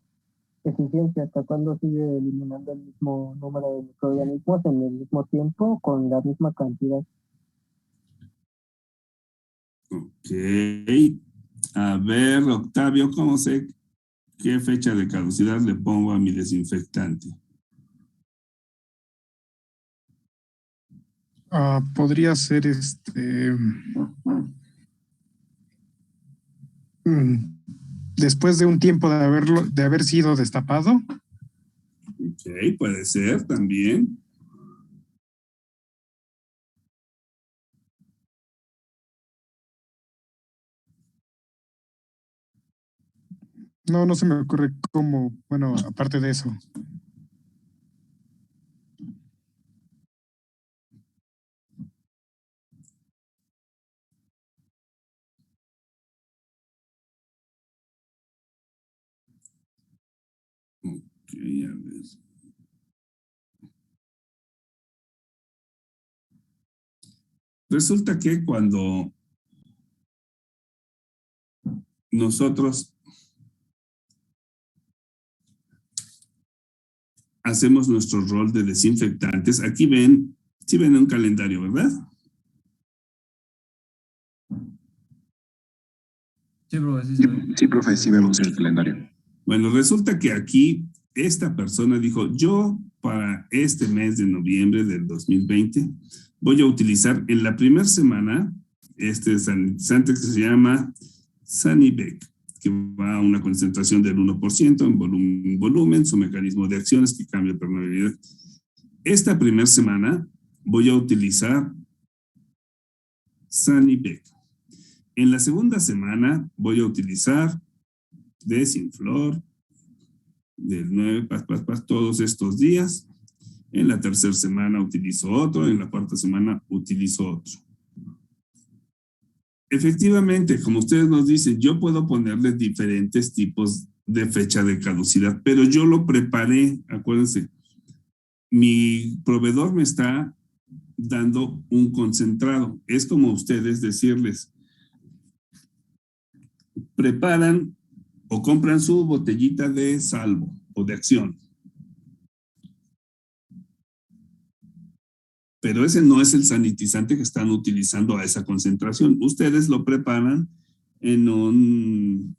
J: eficiencia, hasta cuándo sigue eliminando el mismo número de microorganismos en el mismo tiempo con la misma cantidad.
A: Ok. A ver, Octavio, ¿cómo sé qué fecha de caducidad le pongo a mi desinfectante?
K: Podría ser después de un tiempo de haber sido destapado.
A: Ok, puede ser también.
K: No se me ocurre cómo, bueno, aparte de eso.
A: Ok, a ver. Resulta que cuando nosotros hacemos nuestro rol de desinfectantes, aquí ven, sí ven un calendario, ¿verdad?
B: Sí, profe, sí se ve.
E: Sí, profe, sí vemos el calendario.
A: Bueno, resulta que aquí esta persona dijo, yo para este mes de noviembre del 2020 voy a utilizar en la primera semana este sanitizante que se llama Sanibec, que va a una concentración del 1% en volumen, su mecanismo de acción es que cambia permeabilidad. Esta primera semana voy a utilizar Sanibec. En la segunda semana voy a utilizar Desinflor, del 9, todos estos días. En la tercera semana utilizo otro, en la cuarta semana utilizo otro. Efectivamente, como ustedes nos dicen, yo puedo ponerle diferentes tipos de fecha de caducidad, pero yo lo preparé, acuérdense, mi proveedor me está dando un concentrado. Es como ustedes decirles, preparan o compran su botellita de Salvo o de Acción. Pero ese no es el sanitizante que están utilizando a esa concentración. Ustedes lo preparan en un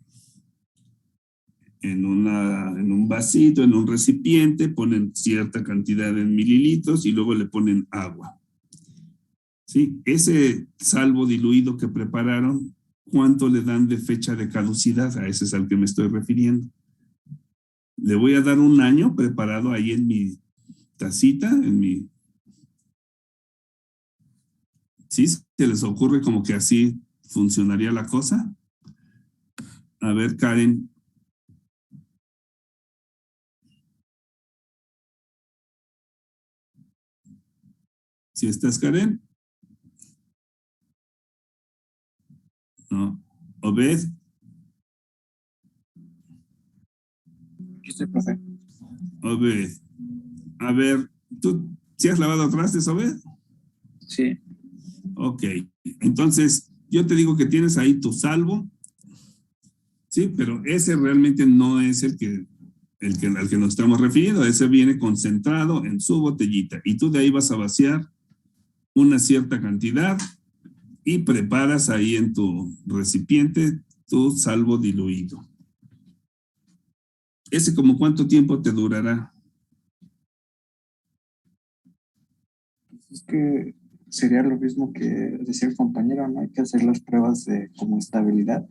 A: vasito, en un recipiente, ponen cierta cantidad en mililitros y luego le ponen agua. ¿Sí? Ese Salvo diluido que prepararon, ¿cuánto le dan de fecha de caducidad? A ese es al que me estoy refiriendo. Le voy a dar 1 año preparado ahí en mi tacita, en mi... ¿Sí? ¿Se les ocurre como que así funcionaría la cosa? A ver, Karen. ¿Sí estás, Karen? No. Obed.
J: Sí, profe.
A: Obed. A ver, ¿tú sí has lavado trastes, Obed?
J: Sí.
A: Ok. Entonces, yo te digo que tienes ahí tu Salvo. Sí, pero ese realmente no es al que nos estamos refiriendo. Ese viene concentrado en su botellita. Y tú de ahí vas a vaciar una cierta cantidad y preparas ahí en tu recipiente tu Salvo diluido. ¿Ese como cuánto tiempo te durará?
J: Es que sería lo mismo que decía el compañero, ¿no? Hay que hacer las pruebas de como estabilidad,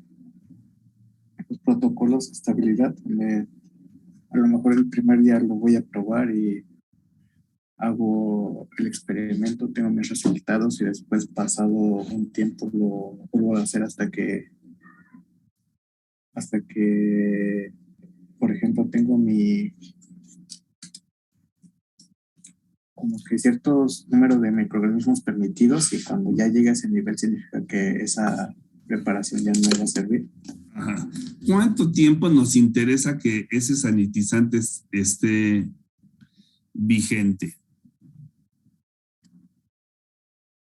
J: los protocolos de estabilidad, donde a lo mejor el primer día lo voy a probar y hago el experimento, tengo mis resultados y después pasado un tiempo lo vuelvo a hacer hasta que, por ejemplo, tengo como que ciertos números de microorganismos permitidos y cuando ya llega a ese nivel significa que esa preparación ya no va a servir.
A: Ajá. ¿Cuánto tiempo nos interesa que ese sanitizante esté vigente?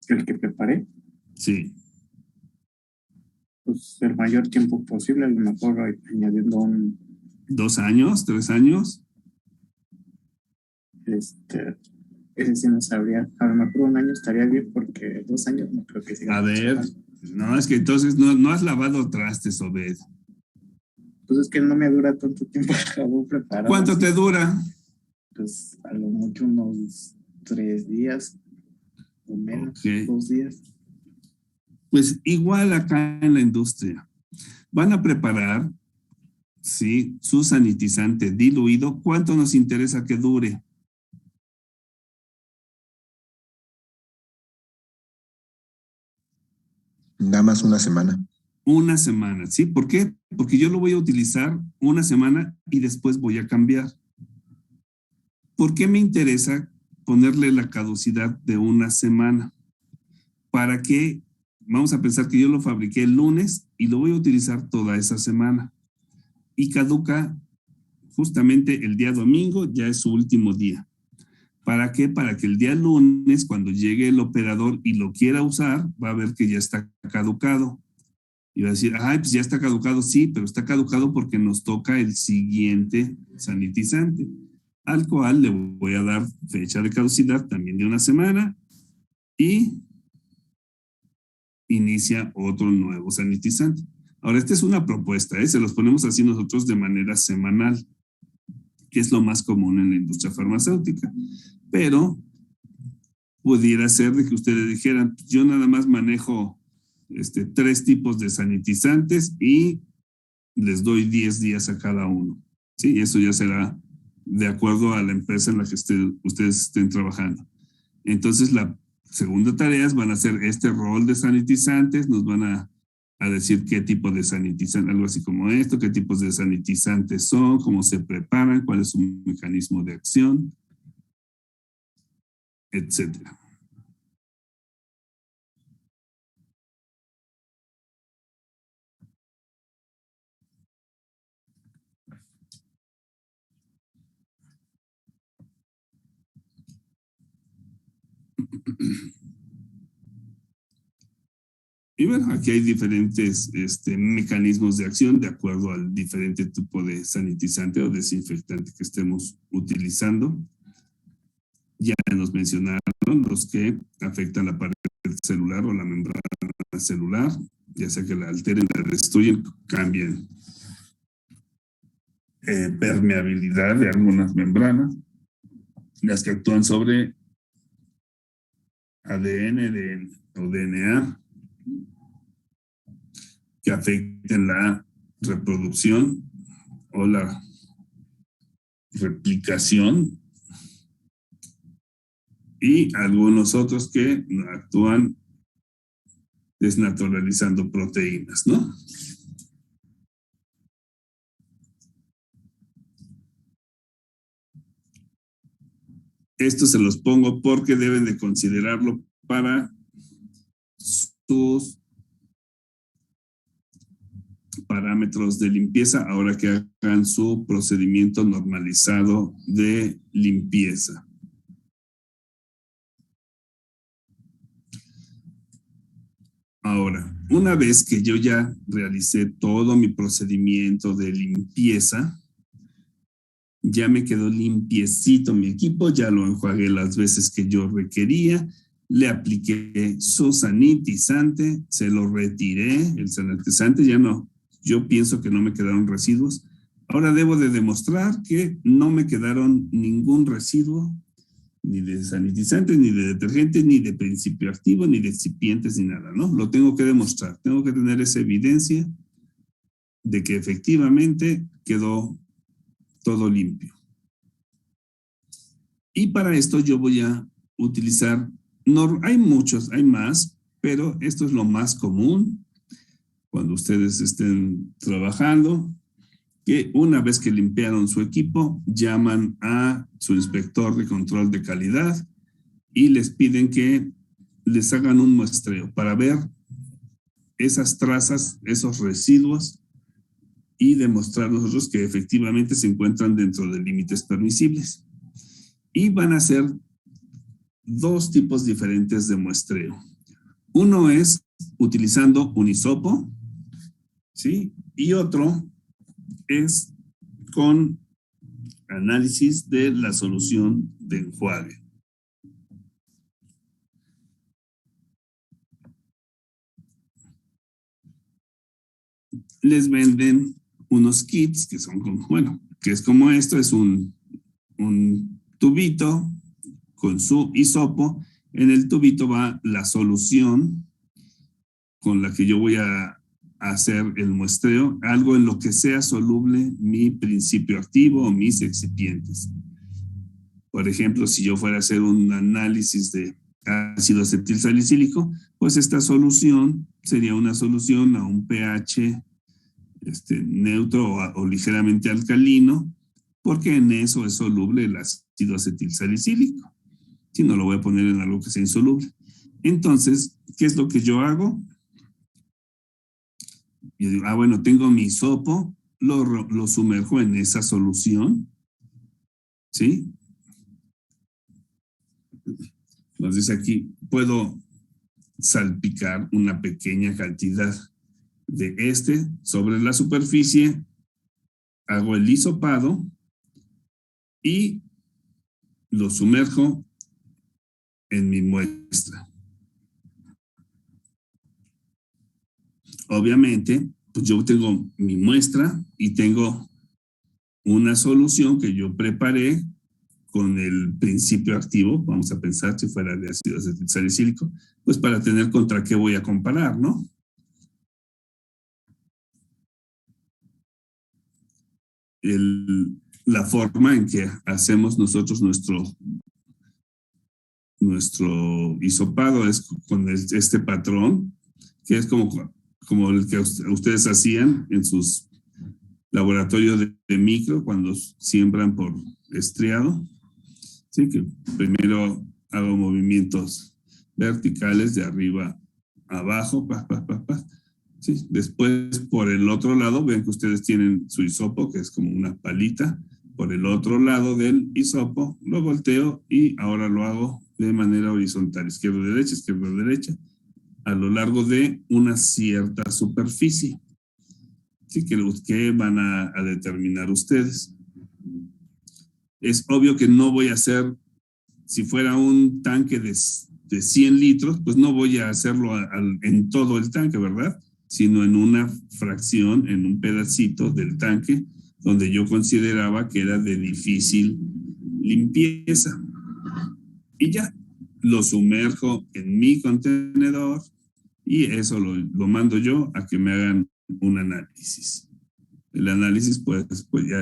J: El que preparé,
A: Sí.
J: pues el mayor tiempo posible, a lo mejor añadiendo un,
A: 2 años, 3 años.
J: ese sí no sabría, a lo mejor 1 año estaría bien porque 2 años no creo que siga.
A: A ver, no, es que entonces no has lavado trastes, Obed.
J: Pues es que no me dura tanto tiempo el jabón preparado.
A: ¿Cuánto te dura?
J: Pues a lo mucho unos 3 días o menos,
A: Ok.
J: 2 días.
A: Pues igual acá en la industria. Van a preparar, sí, su sanitizante diluido. ¿Cuánto nos interesa que dure?
E: Nada más 1 semana.
A: 1 semana, ¿sí? ¿Por qué? Porque yo lo voy a utilizar 1 semana y después voy a cambiar. ¿Por qué me interesa ponerle la caducidad de 1 semana? Para que, vamos a pensar que yo lo fabriqué el lunes y lo voy a utilizar toda esa semana. Y caduca justamente el día domingo, ya es su último día. ¿Para qué? Para que el día lunes, cuando llegue el operador y lo quiera usar, va a ver que ya está caducado. Y va a decir, ay, pues ya está caducado. Sí, pero está caducado porque nos toca el siguiente sanitizante, al cual le voy a dar fecha de caducidad también de 1 semana y inicia otro nuevo sanitizante. Ahora, esta es una propuesta, se los ponemos así nosotros de manera semanal, que es lo más común en la industria farmacéutica. Pero pudiera ser de que ustedes dijeran, yo nada más manejo 3 tipos de sanitizantes y les doy 10 días a cada uno. Sí, eso ya será de acuerdo a la empresa en la que ustedes estén trabajando. Entonces, la segunda tarea van a hacer este rol de sanitizantes, nos van a decir qué tipo de sanitizante, algo así como esto, qué tipos de sanitizantes son, cómo se preparan, cuál es su mecanismo de acción, etcétera. Y bueno, aquí hay diferentes mecanismos de acción de acuerdo al diferente tipo de sanitizante o desinfectante que estemos utilizando. Ya nos mencionaron los que afectan la pared celular o la membrana celular, ya sea que la alteren, la destruyen, cambian permeabilidad de algunas membranas, las que actúan sobre ADN o DNA, que afecten la reproducción o la replicación, y algunos otros que actúan desnaturalizando proteínas, ¿no? Esto se los pongo porque deben de considerarlo para sus parámetros de limpieza ahora que hagan su procedimiento normalizado de limpieza. Ahora, una vez que yo ya realicé todo mi procedimiento de limpieza, ya me quedó limpiecito mi equipo, ya lo enjuagué las veces que yo requería, le apliqué su sanitizante, se lo retiré, el sanitizante ya no, yo pienso que no me quedaron residuos. Ahora debo de demostrar que no me quedaron ningún residuo, ni de sanitizante, ni de detergente, ni de principio activo, ni de excipientes, ni nada, ¿no? Lo tengo que demostrar, tengo que tener esa evidencia de que efectivamente quedó todo limpio. Y para esto yo voy a utilizar, hay muchos, hay más, pero esto es lo más común cuando ustedes estén trabajando, que una vez que limpiaron su equipo, llaman a su inspector de control de calidad y les piden que les hagan un muestreo para ver esas trazas, esos residuos, y demostrar nosotros que efectivamente se encuentran dentro de límites permisibles. Y van a ser dos tipos diferentes de muestreo. Uno es utilizando un hisopo, ¿sí? Y otro es con análisis de la solución de enjuague. Les venden unos kits que son como, bueno, que es como esto, es un tubito con su hisopo. En el tubito va la solución con la que yo voy a hacer el muestreo, algo en lo que sea soluble mi principio activo o mis excipientes. Por ejemplo, si yo fuera a hacer un análisis de ácido acetilsalicílico, pues esta solución sería una solución a un pH neutro o ligeramente alcalino, porque en eso es soluble el ácido acetilsalicílico. Si no, lo voy a poner en algo que sea insoluble. Entonces, ¿qué es lo que yo hago? Yo digo, bueno, tengo mi hisopo, lo sumerjo en esa solución, ¿sí? Entonces aquí puedo salpicar una pequeña cantidad de sobre la superficie, hago el hisopado y lo sumerjo en mi muestra. Obviamente, pues yo tengo mi muestra y tengo una solución que yo preparé con el principio activo, vamos a pensar si fuera de ácido acetilsalicílico, pues para tener contra qué voy a comparar, ¿no? La forma en que hacemos nosotros nuestro hisopado es con este patrón, que es como el que ustedes hacían en sus laboratorios de micro cuando siembran por estriado. Sí, que primero hago movimientos verticales de arriba a abajo, Sí, después por el otro lado, ven que ustedes tienen su hisopo, que es como una palita. Por el otro lado del hisopo, lo volteo y ahora lo hago de manera horizontal, izquierda, derecha, a lo largo de una cierta superficie. Sí, que van a determinar ustedes. Es obvio que no voy a hacer, si fuera un tanque de 100 litros, pues no voy a hacerlo en todo el tanque, ¿verdad? Sino en una fracción, en un pedacito del tanque, donde yo consideraba que era de difícil limpieza. Y ya, lo sumerjo en mi contenedor y eso lo mando yo a que me hagan un análisis. El análisis pues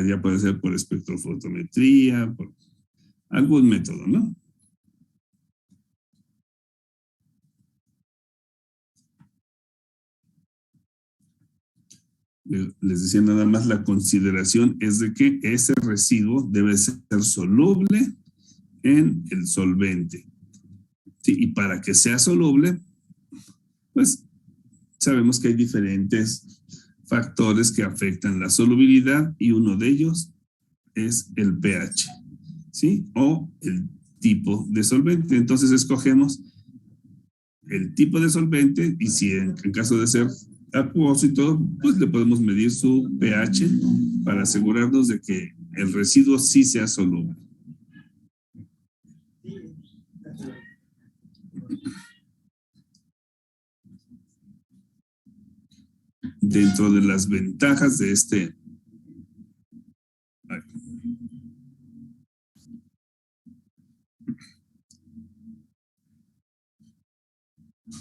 A: ya puede ser por espectrofotometría, por algún método, ¿no? Les decía nada más, la consideración es de que ese residuo debe ser soluble en el solvente. Sí, y para que sea soluble, pues sabemos que hay diferentes factores que afectan la solubilidad y uno de ellos es el pH, ¿sí? O el tipo de solvente. Entonces escogemos el tipo de solvente y si en caso de ser acuoso y todo, pues le podemos medir su pH para asegurarnos de que el residuo sí sea soluble. Dentro de las ventajas de este...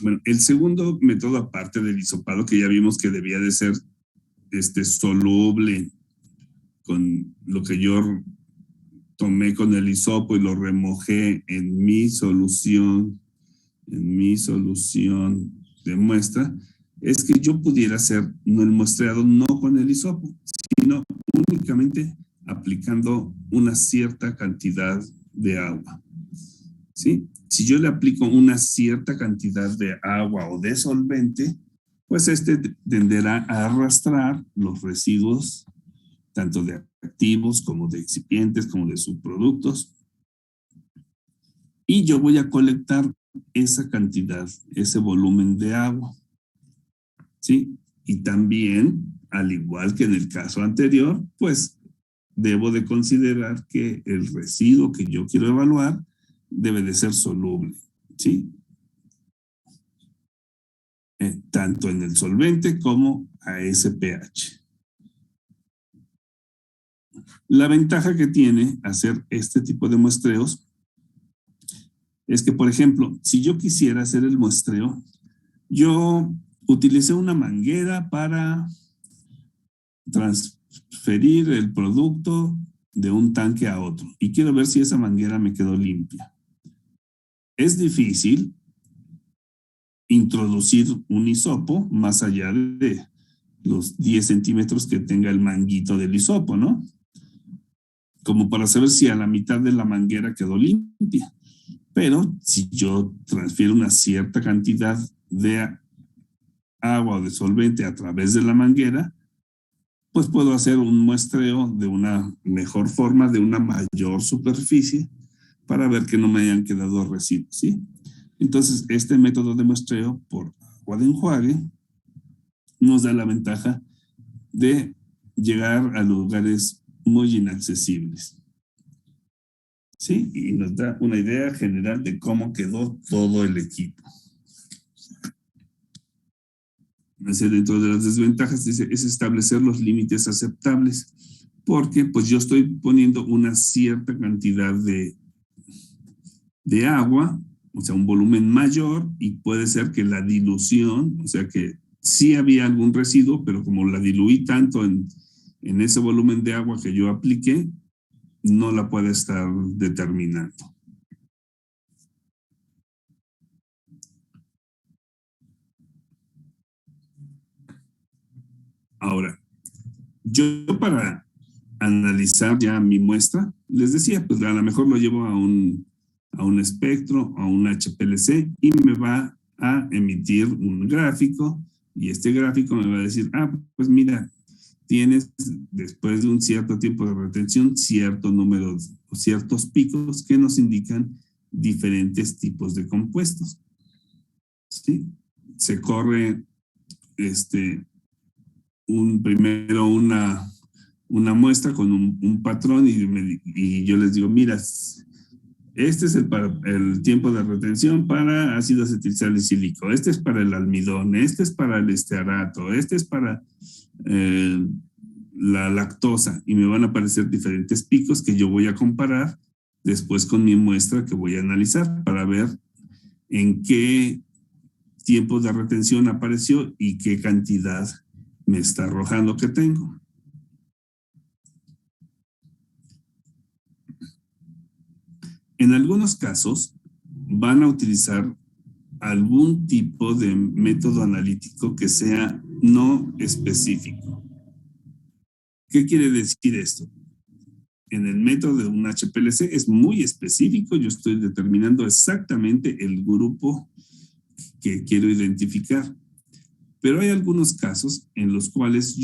A: Bueno, el segundo método, aparte del hisopado, que ya vimos que debía de ser soluble con lo que yo tomé con el hisopo y lo remojé en mi solución de muestra, es que yo pudiera hacer el muestreado no con el hisopo, sino únicamente aplicando una cierta cantidad de agua. ¿Sí? Si yo le aplico una cierta cantidad de agua o de solvente, pues tenderá a arrastrar los residuos, tanto de activos como de excipientes, como de subproductos. Y yo voy a colectar esa cantidad, ese volumen de agua. ¿Sí? Y también, al igual que en el caso anterior, pues debo de considerar que el residuo que yo quiero evaluar debe de ser soluble, ¿sí? Tanto en el solvente como a ese pH. La ventaja que tiene hacer este tipo de muestreos es que, por ejemplo, si yo quisiera hacer el muestreo, yo utilicé una manguera para transferir el producto de un tanque a otro y quiero ver si esa manguera me quedó limpia. Es difícil introducir un hisopo más allá de los 10 centímetros que tenga el manguito del hisopo, ¿no? Como para saber si a la mitad de la manguera quedó limpia. Pero si yo transfiero una cierta cantidad de agua o de solvente a través de la manguera, pues puedo hacer un muestreo de una mejor forma, de una mayor superficie, para ver que no me hayan quedado residuos, ¿sí? Entonces, este método de muestreo por agua de enjuague nos da la ventaja de llegar a lugares muy inaccesibles, ¿sí? Y nos da una idea general de cómo quedó todo el equipo. Dentro de las desventajas dice, es establecer los límites aceptables, porque pues yo estoy poniendo una cierta cantidad de agua, o sea, un volumen mayor, y puede ser que la dilución, o sea que sí había algún residuo, pero como la diluí tanto en ese volumen de agua que yo apliqué, no la puede estar determinando. Ahora, yo para analizar ya mi muestra, les decía, pues a lo mejor lo llevo a un espectro, a un HPLC y me va a emitir un gráfico y este gráfico me va a decir, pues mira, tienes después de un cierto tiempo de retención cierto número o ciertos picos que nos indican diferentes tipos de compuestos. ¿Sí? Se corre primero una muestra con un patrón y yo les digo, mira, este es el tiempo de retención para ácido acetilsalicílico, este es para el almidón, este es para el estearato, este es para la lactosa, y me van a aparecer diferentes picos que yo voy a comparar después con mi muestra que voy a analizar para ver en qué tiempo de retención apareció y qué cantidad me está arrojando que tengo. En algunos casos van a utilizar algún tipo de método analítico que sea no específico. ¿Qué quiere decir esto? En el método de un HPLC es muy específico, yo estoy determinando exactamente el grupo que quiero identificar. Pero hay algunos casos en los cuales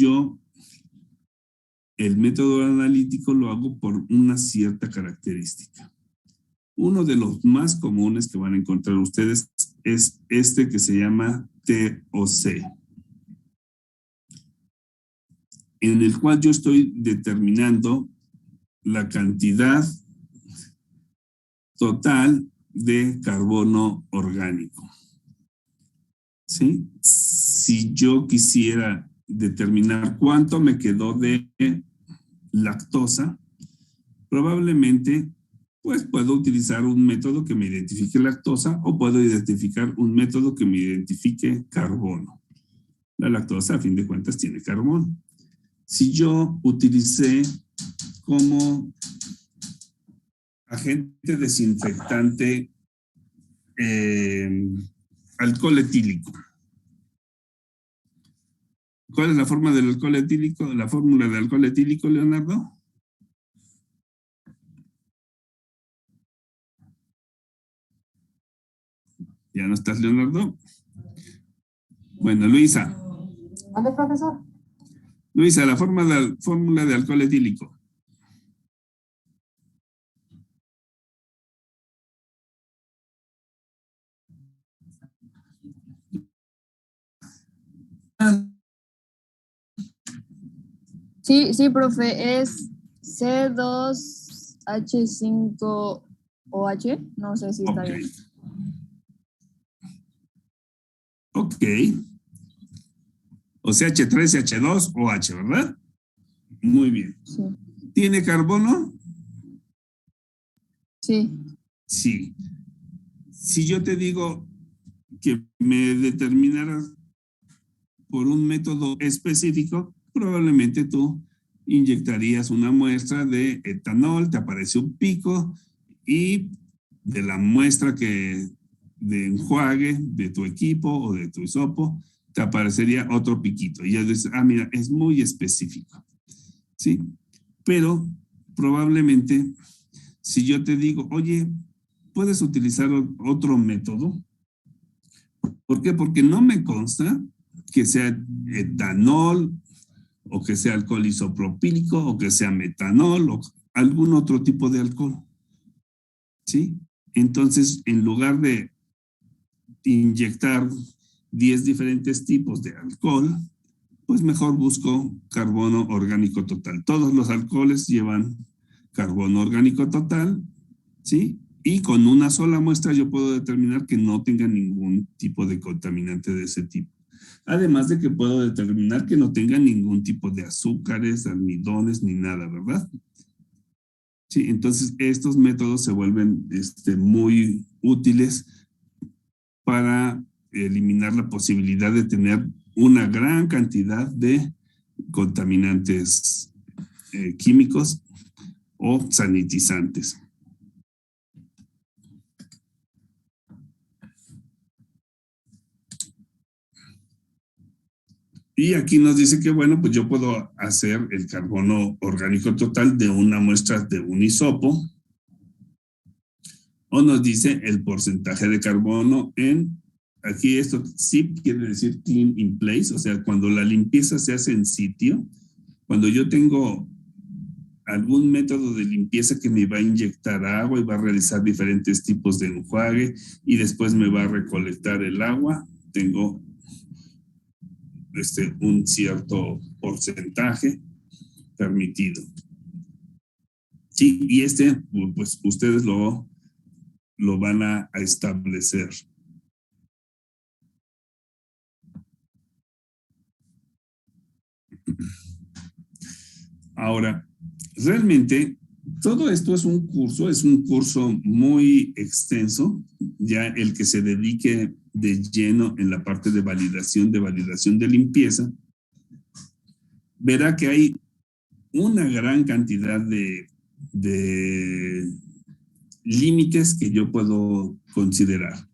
A: el método analítico lo hago por una cierta característica. Uno de los más comunes que van a encontrar ustedes es este que se llama TOC, en el cual yo estoy determinando la cantidad total de carbono orgánico. ¿Sí? Si yo quisiera determinar cuánto me quedó de lactosa, probablemente pues puedo utilizar un método que me identifique lactosa o puedo identificar un método que me identifique carbono. La lactosa, a fin de cuentas, tiene carbono. Si yo utilicé como agente desinfectante alcohol etílico. ¿Cuál es la forma del alcohol etílico? La fórmula del alcohol etílico, Leonardo. ¿Ya no estás, Leonardo? Bueno, Luisa.
L: ¿Dónde, profesor?
A: Luisa, la fórmula de alcohol etílico.
L: Sí, profe, es C2H5OH. No sé si está bien.
A: Ok. O sea, H3H2OH, ¿verdad? Muy bien.
L: Sí.
A: ¿Tiene carbono?
L: Sí.
A: Sí. Si yo te digo que me determinaras por un método específico, probablemente tú inyectarías una muestra de etanol, te aparece un pico y de la muestra de enjuague de tu equipo o de tu hisopo, te aparecería otro piquito. Y ya dices, mira, es muy específico. ¿Sí? Pero probablemente si yo te digo, oye, ¿puedes utilizar otro método? ¿Por qué? Porque no me consta que sea etanol o que sea alcohol isopropílico o que sea metanol o algún otro tipo de alcohol. ¿Sí? Entonces, en lugar de inyectar 10 diferentes tipos de alcohol, pues mejor busco carbono orgánico total. Todos los alcoholes llevan carbono orgánico total, ¿sí? Y con una sola muestra yo puedo determinar que no tenga ningún tipo de contaminante de ese tipo. Además de que puedo determinar que no tenga ningún tipo de azúcares, almidones, ni nada, ¿verdad? Sí, entonces estos métodos se vuelven muy útiles para eliminar la posibilidad de tener una gran cantidad de contaminantes químicos o sanitizantes. Y aquí nos dice que, bueno, pues yo puedo hacer el carbono orgánico total de una muestra de un hisopo. O nos dice el porcentaje de carbono aquí esto sí quiere decir clean in place, o sea, cuando la limpieza se hace en sitio, cuando yo tengo algún método de limpieza que me va a inyectar agua y va a realizar diferentes tipos de enjuague y después me va a recolectar el agua. Tengo un cierto porcentaje permitido. Sí, y pues ustedes lo van a establecer. Ahora, realmente todo esto es un curso muy extenso, ya el que se dedique de lleno en la parte de validación de limpieza, verá que hay una gran cantidad de límites que yo puedo considerar.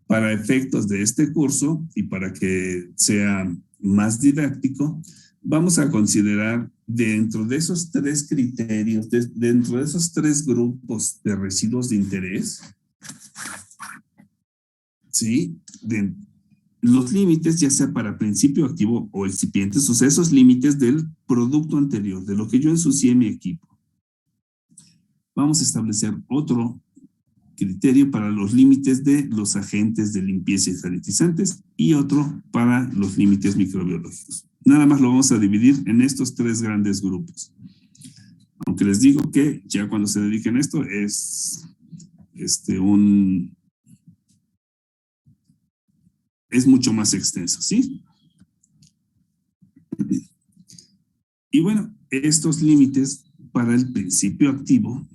A: Para efectos de este curso y para que sea más didáctico, vamos a considerar dentro de esos 3 criterios, dentro de esos 3 grupos de residuos de interés, ¿sí? Los límites, ya sea para principio activo o excipientes, o sea, esos límites del producto anterior, de lo que yo ensucié en mi equipo. Vamos a establecer otro criterio para los límites de los agentes de limpieza y sanitizantes y otro para los límites microbiológicos. Nada más lo vamos a dividir en estos 3 grandes grupos. Aunque les digo que ya cuando se dediquen a esto es mucho más extenso, ¿sí? Y bueno, estos límites para el principio activo,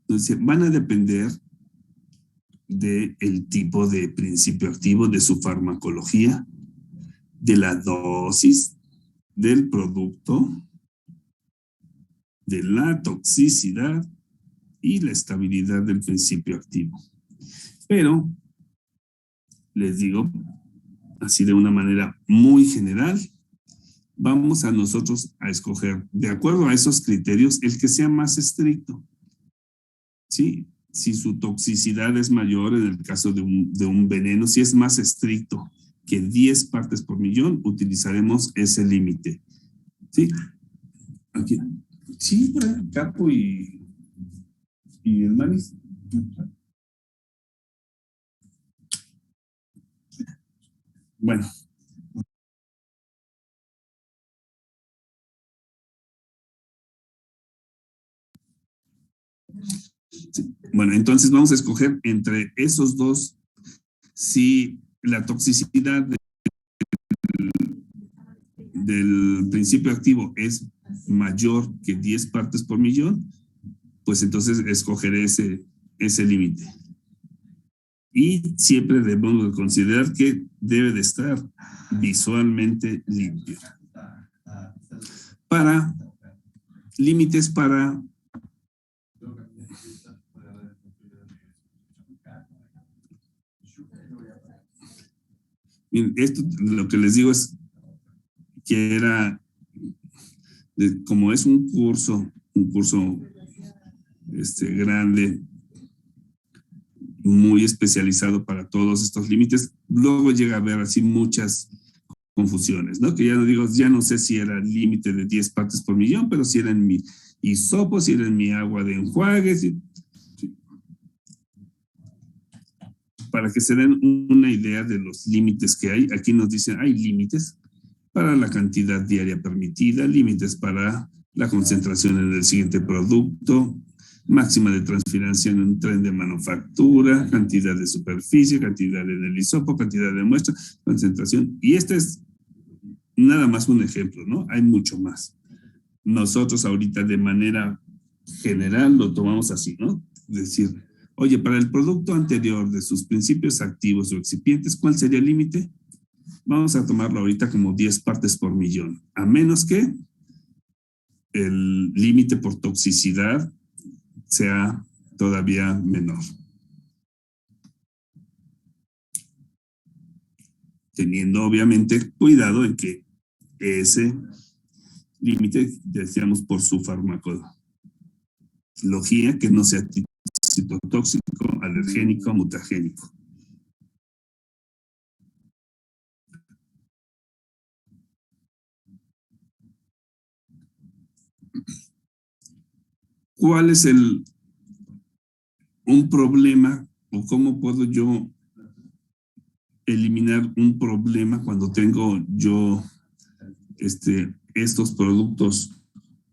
A: entonces, van a depender del tipo de principio activo, de su farmacología, de la dosis del producto, de la toxicidad y la estabilidad del principio activo. Pero, les digo, así de una manera muy general, vamos a nosotros a escoger, de acuerdo a esos criterios, el que sea más estricto. ¿Sí? Si su toxicidad es mayor, en el caso de un veneno, si es más estricto que 10 partes por millón, utilizaremos ese límite. ¿Sí? Aquí. Sí, por ahí, Capo y el Manis. Bueno. Sí. Bueno, entonces vamos a escoger entre esos dos si la toxicidad del principio activo es mayor que 10 partes por millón, pues entonces escogeré ese límite. Y siempre debemos de considerar que debe de estar visualmente limpio. Para límites para miren, esto lo que les digo es que era como es un curso grande, muy especializado para todos estos límites, luego llega a haber así muchas confusiones, ¿no? Que ya no sé si era el límite de 10 partes por millón, pero si era en mi hisopo, si era en mi agua de enjuague, sí. Para que se den una idea de los límites que hay, aquí nos dicen, hay límites para la cantidad diaria permitida, límites para la concentración en el siguiente producto, máxima de transferencia en un tren de manufactura, cantidad de superficie, cantidad en el hisopo, cantidad de muestra, concentración. Y este es nada más un ejemplo, ¿no? Hay mucho más. Nosotros ahorita de manera general lo tomamos así, ¿no? Es decir, oye, para el producto anterior de sus principios activos o excipientes, ¿cuál sería el límite? Vamos a tomarlo ahorita como 10 partes por millón, a menos que el límite por toxicidad sea todavía menor. Teniendo obviamente cuidado en que ese límite, decíamos, por su farmacología, que no sea citotóxico, alergénico, mutagénico. ¿Cuál es un problema o cómo puedo yo eliminar un problema cuando tengo yo estos productos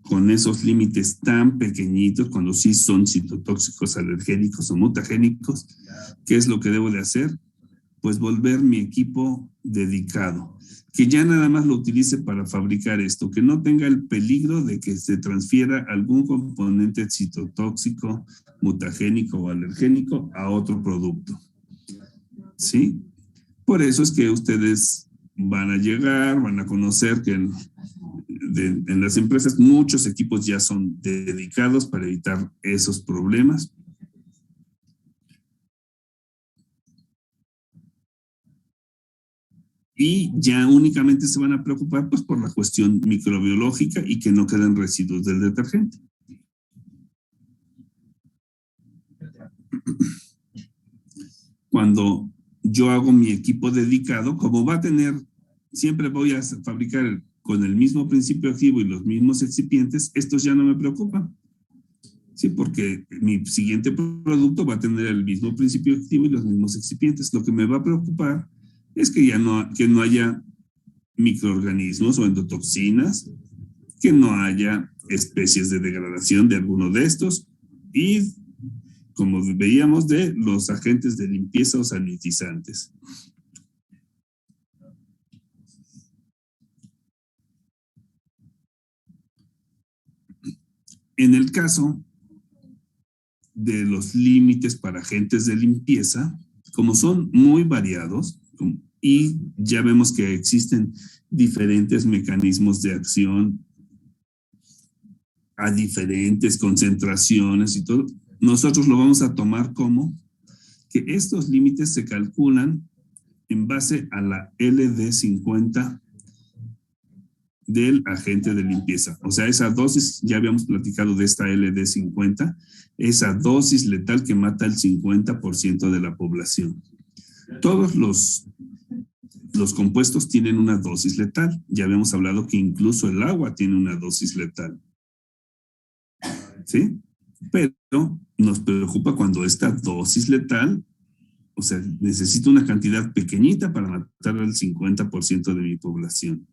A: con esos límites tan pequeñitos, cuando sí son citotóxicos, alergénicos o mutagénicos? ¿Qué es lo que debo de hacer? Pues volver mi equipo dedicado, que ya nada más lo utilice para fabricar esto, que no tenga el peligro de que se transfiera algún componente citotóxico, mutagénico o alergénico a otro producto. ¿Sí? Por eso es que ustedes van a llegar, van a conocer que en las empresas muchos equipos ya son dedicados para evitar esos problemas. Y ya únicamente se van a preocupar pues por la cuestión microbiológica y que no queden residuos del detergente. Cuando yo hago mi equipo dedicado, como va a tener, siempre voy a fabricar con el mismo principio activo y los mismos excipientes, estos ya no me preocupan. Sí, porque mi siguiente producto va a tener el mismo principio activo y los mismos excipientes. Lo que me va a preocupar es que ya no haya microorganismos o endotoxinas, que no haya especies de degradación de alguno de estos y, como veíamos, de los agentes de limpieza o sanitizantes. En el caso de los límites para agentes de limpieza, como son muy variados, y ya vemos que existen diferentes mecanismos de acción a diferentes concentraciones y todo, nosotros lo vamos a tomar como que estos límites se calculan en base a la LD50 del agente de limpieza. O sea, esa dosis, ya habíamos platicado de esta LD50, esa dosis letal que mata el 50% de la población. Todos los compuestos tienen una dosis letal. Ya habíamos hablado que incluso el agua tiene una dosis letal. ¿Sí? Pero nos preocupa cuando esta dosis letal, o sea, necesito una cantidad pequeñita para matar al 50% de mi población.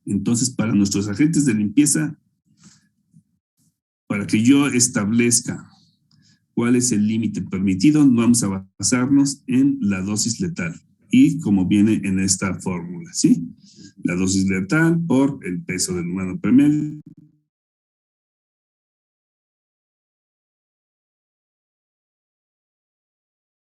A: Entonces, para nuestros agentes de limpieza, para que yo establezca cuál es el límite permitido, vamos a basarnos en la dosis letal. Y como viene en esta fórmula, ¿sí? La dosis letal por el peso del humano promedio